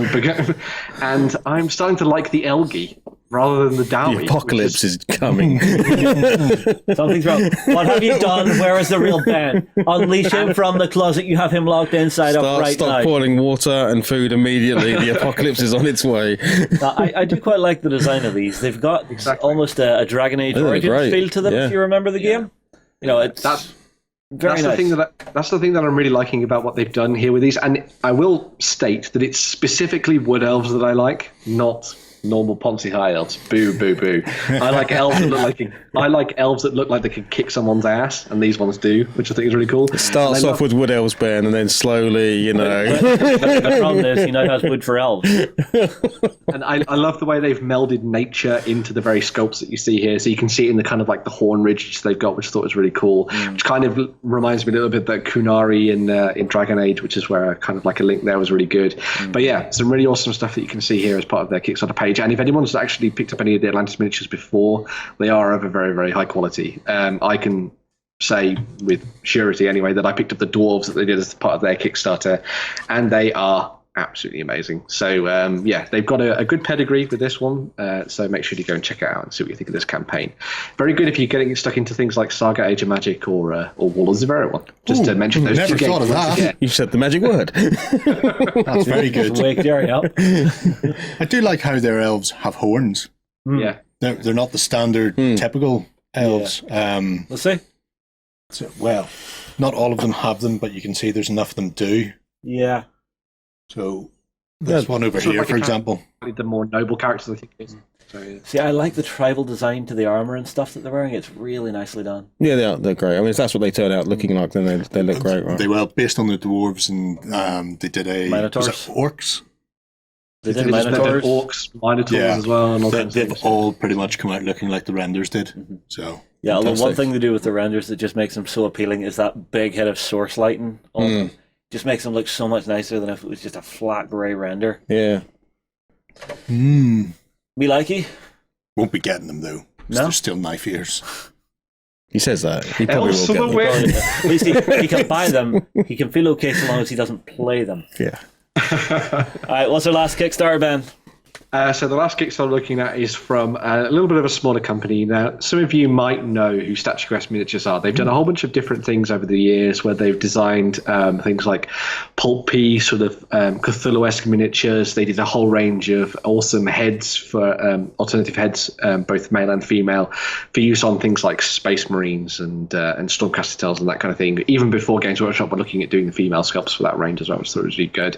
and I'm starting to like the Elgi rather than the Dowie. The apocalypse is coming. Something's wrong. What have you done? Where is the real Ben? Unleash him from the closet. You have him locked inside now. Start pouring water and food immediately. The apocalypse is on its way. I do quite like the design of these. They've got almost a Dragon Age Origins feel to them, if you remember the game. That's very nice. That's the thing that I'm really liking about what they've done here with these. And I will state that it's specifically wood elves that I like, not normal Ponzi high elves. Boo, boo, boo. I like elves that look like they could kick someone's ass, and these ones do, which I think is really cool. It starts off with wood elves, Ben, and then slowly, The problem is he now has wood for elves. And I love the way they've melded nature into the very sculpts that you see here. So you can see it in the kind of like the horn ridges they've got, which I thought was really cool. Which kind of reminds me a little bit that Kunari in Dragon Age, which is where kind of like a link there was really good. But yeah, some really awesome stuff that you can see here as part of their Kickstarter page. And if anyone's actually picked up any of the Atlantis miniatures before, they are of a very, very high quality. I can say with surety anyway that I picked up the dwarves that they did as part of their Kickstarter, and they are absolutely amazing. So they've got a good pedigree with this one. So make sure you go and check it out and see what you think of this campaign. Very good if you're getting stuck into things like Saga Age of Magic or Wall of Zevera one. Just to mention those never two thought games. of that. Yeah. You've said the magic word. That's very good. Wake Jerry up. I do like how their elves have horns. Yeah. They're not the standard typical elves. Let's see. So, well, not all of them have them, but you can see there's enough of them do. Yeah. So there's one over here, for example. The more noble characters, I think it is. So, yeah. See, I like the tribal design to the armor and stuff that they're wearing. It's really nicely done. Yeah, they're great. I mean, if that's what they turn out looking like, then they look great, right? They were based on the dwarves, and they did a Minotaurs? was it orcs. They did There's Minotaurs. orcs, Minotaurs as well. And all kinds of They've things. all pretty much come out looking like the renders did. So Yeah, although one Fantastic. thing they do with the renders that just makes them so appealing is that big head of source lighting on them. Just makes them look so much nicer than if it was just a flat grey render. Yeah. Me likey. won't be getting them though. 'Cause No? they're still knife ears. He says that. He probably will Elves get of the them. Wind. At least he can buy them. He can feel okay so long as he doesn't play them. Yeah. All right, what's our last Kickstarter, Ben? So the last Kickstarter I'm looking at is from a little bit of a smaller company. Now, some of you might know who Statue Crest Miniatures are. They've done a whole bunch of different things over the years where they've designed things like pulpy, sort of Cthulhu-esque miniatures. They did a whole range of awesome heads for alternative heads, both male and female, for use on things like Space Marines and Stormcaster Tales and that kind of thing. Even before Games Workshop were looking at doing the female sculpts for that range as well, which I thought was really good.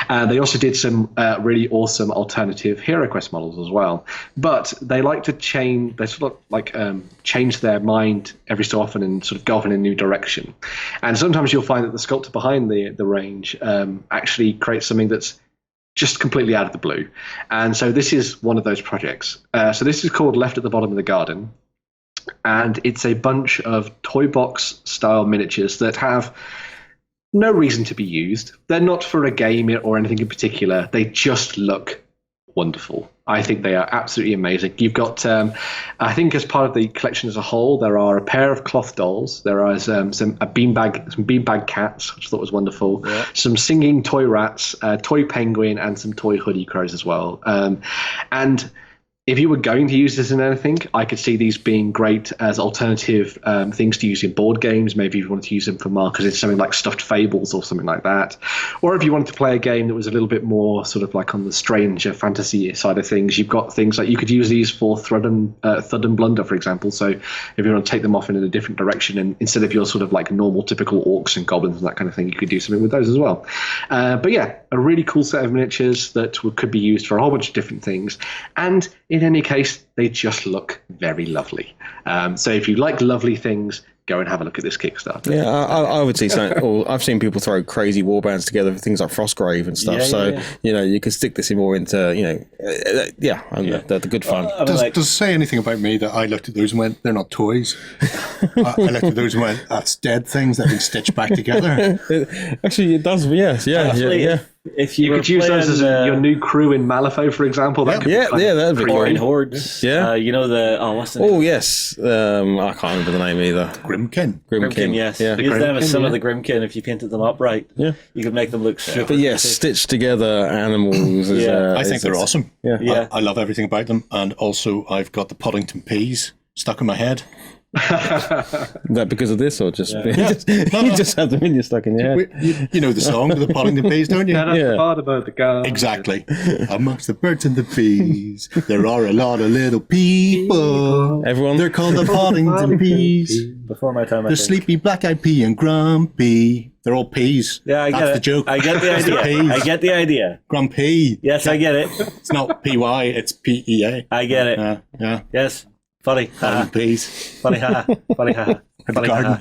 They also did some really awesome alternative Hero Quest models as well, but they like to change. They sort of like change their mind every so often and sort of go off in a new direction. And sometimes you'll find that the sculptor behind the range actually creates something that's just completely out of the blue. And so this is one of those projects. So this is called Left at the Bottom of the Garden, and it's a bunch of toy box style miniatures that have no reason to be used. They're not for a game or anything in particular. They just look wonderful. I think they are absolutely amazing. You've got, I think, as part of the collection as a whole, there are a pair of cloth dolls. There are some beanbag cats, which I thought was wonderful. Yeah. Some singing toy rats, a toy penguin, and some toy hoodie crows as well. And if you were going to use this in anything, I could see these being great as alternative things to use in board games. Maybe if you wanted to use them for markers in something like Stuffed Fables or something like that. Or if you wanted to play a game that was a little bit more sort of like on the stranger fantasy side of things, you've got things like you could use these for Thud and Blunder, for example. So if you want to take them off in a different direction, and instead of your sort of like normal typical orcs and goblins and that kind of thing, you could do something with those as well. But yeah, a really cool set of miniatures that could be used for a whole bunch of different things. And in any case, they just look very lovely. So if you like lovely things, go and have a look at this Kickstarter. Yeah, I would see something. Or I've seen people throw crazy warbands together for things like Frostgrave and stuff. You know, you could stick this in more into, the good fun. Does it say anything about me that I looked at those and went, they're not toys? I looked at those and went, that's dead things that have been stitched back together. Actually, it does. Yes, yeah. If you could use those as your new crew in Malifaux, for example. That could be that'd be Or in cool. Hordes. Yeah. You know what's the name? Oh yes, I can't remember the name either. Grimkin. Yes. Yeah. Use them as some of the Grimkin if you painted them up right. Yeah. You could make them look super. But yes, stitched together animals. I think they're awesome. Yeah. I love everything about them. And also, I've got the Poddington peas stuck in my head. That because of this, or just you just have them in you stuck in your head? You know the song, the Poddington peas, don't you? That's part about the garden. Exactly. Amongst the birds and the bees, there are a lot of little people. Everyone, they're called the Poddington peas. Before my time, They're sleepy, black-eyed pea and grumpy. They're all peas. Yeah, I get That's it. the joke. I get the That's the idea. peas. I get the idea. Grumpy. Yes, I get it. It's not P-Y, it's P-E-A. I get it. Yeah. Yes. Funny. Peas. Funny. Funny. Funny. Garden.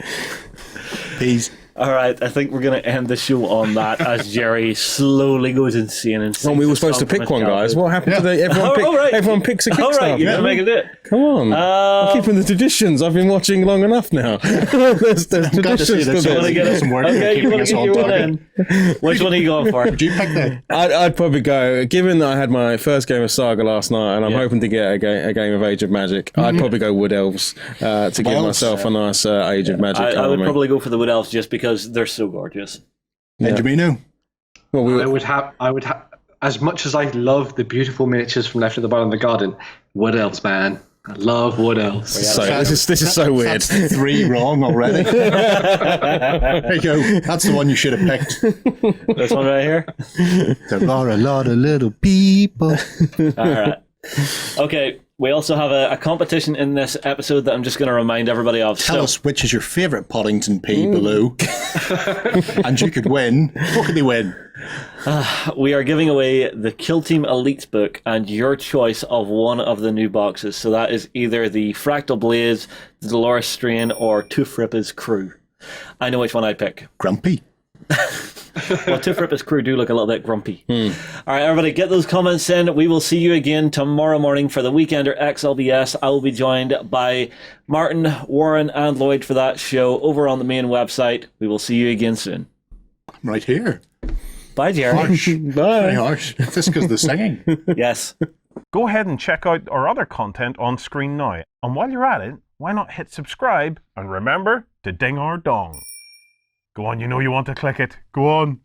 Peas. All right, I think we're going to end the show on that as Jerry slowly goes insane and well, we were supposed to pick one, guys. What happened to the everyone picks a Kickstarter? All right, you're making it. Come on, I'm keeping the traditions. I've been watching long enough now. there's traditions to this. Okay, you want to get your one in? Which one are you going for? Would you pick that? I'd probably go, given that I had my first game of Saga last night and I'm hoping to get a game of Age of Magic, I'd probably go Wood Elves to give myself a nice Age of Magic. I would probably go for the Wood Elves just because they're so gorgeous. Benjamino? Well, I would have. As much as I love the beautiful miniatures from Left at the Bottom of the Garden, Wood Elves, man. I love Wood Elves. So, this is so weird. That's 3 wrong already. There you go. That's the one you should have picked. This one right here. There are a lot of little people. All right. Okay. We also have a competition in this episode that I'm just going to remind everybody of. Tell us which is your favourite Poddington P below. And you could win. What could they win? We are giving away the Kill Team Elites book and your choice of one of the new boxes. So that is either the Fractal Blaze, the Dolores Strain, or Toofrippa's Crew. I know which one I'd pick. Grumpy. Well, Toofrippa's Crew do look a little bit grumpy. All right, everybody, get those comments in. We will see you again tomorrow morning for the Weekender XLBS. I will be joined by Martin, Warren, and Lloyd for that show over on the main website. We will see you again soon. Right here. Bye, Jerry. Harsh. Very harsh. This because of the singing. Yes. Go ahead and check out our other content on screen now. And while you're at it, why not hit subscribe and remember to ding our dong. Go on, you know you want to click it. Go on.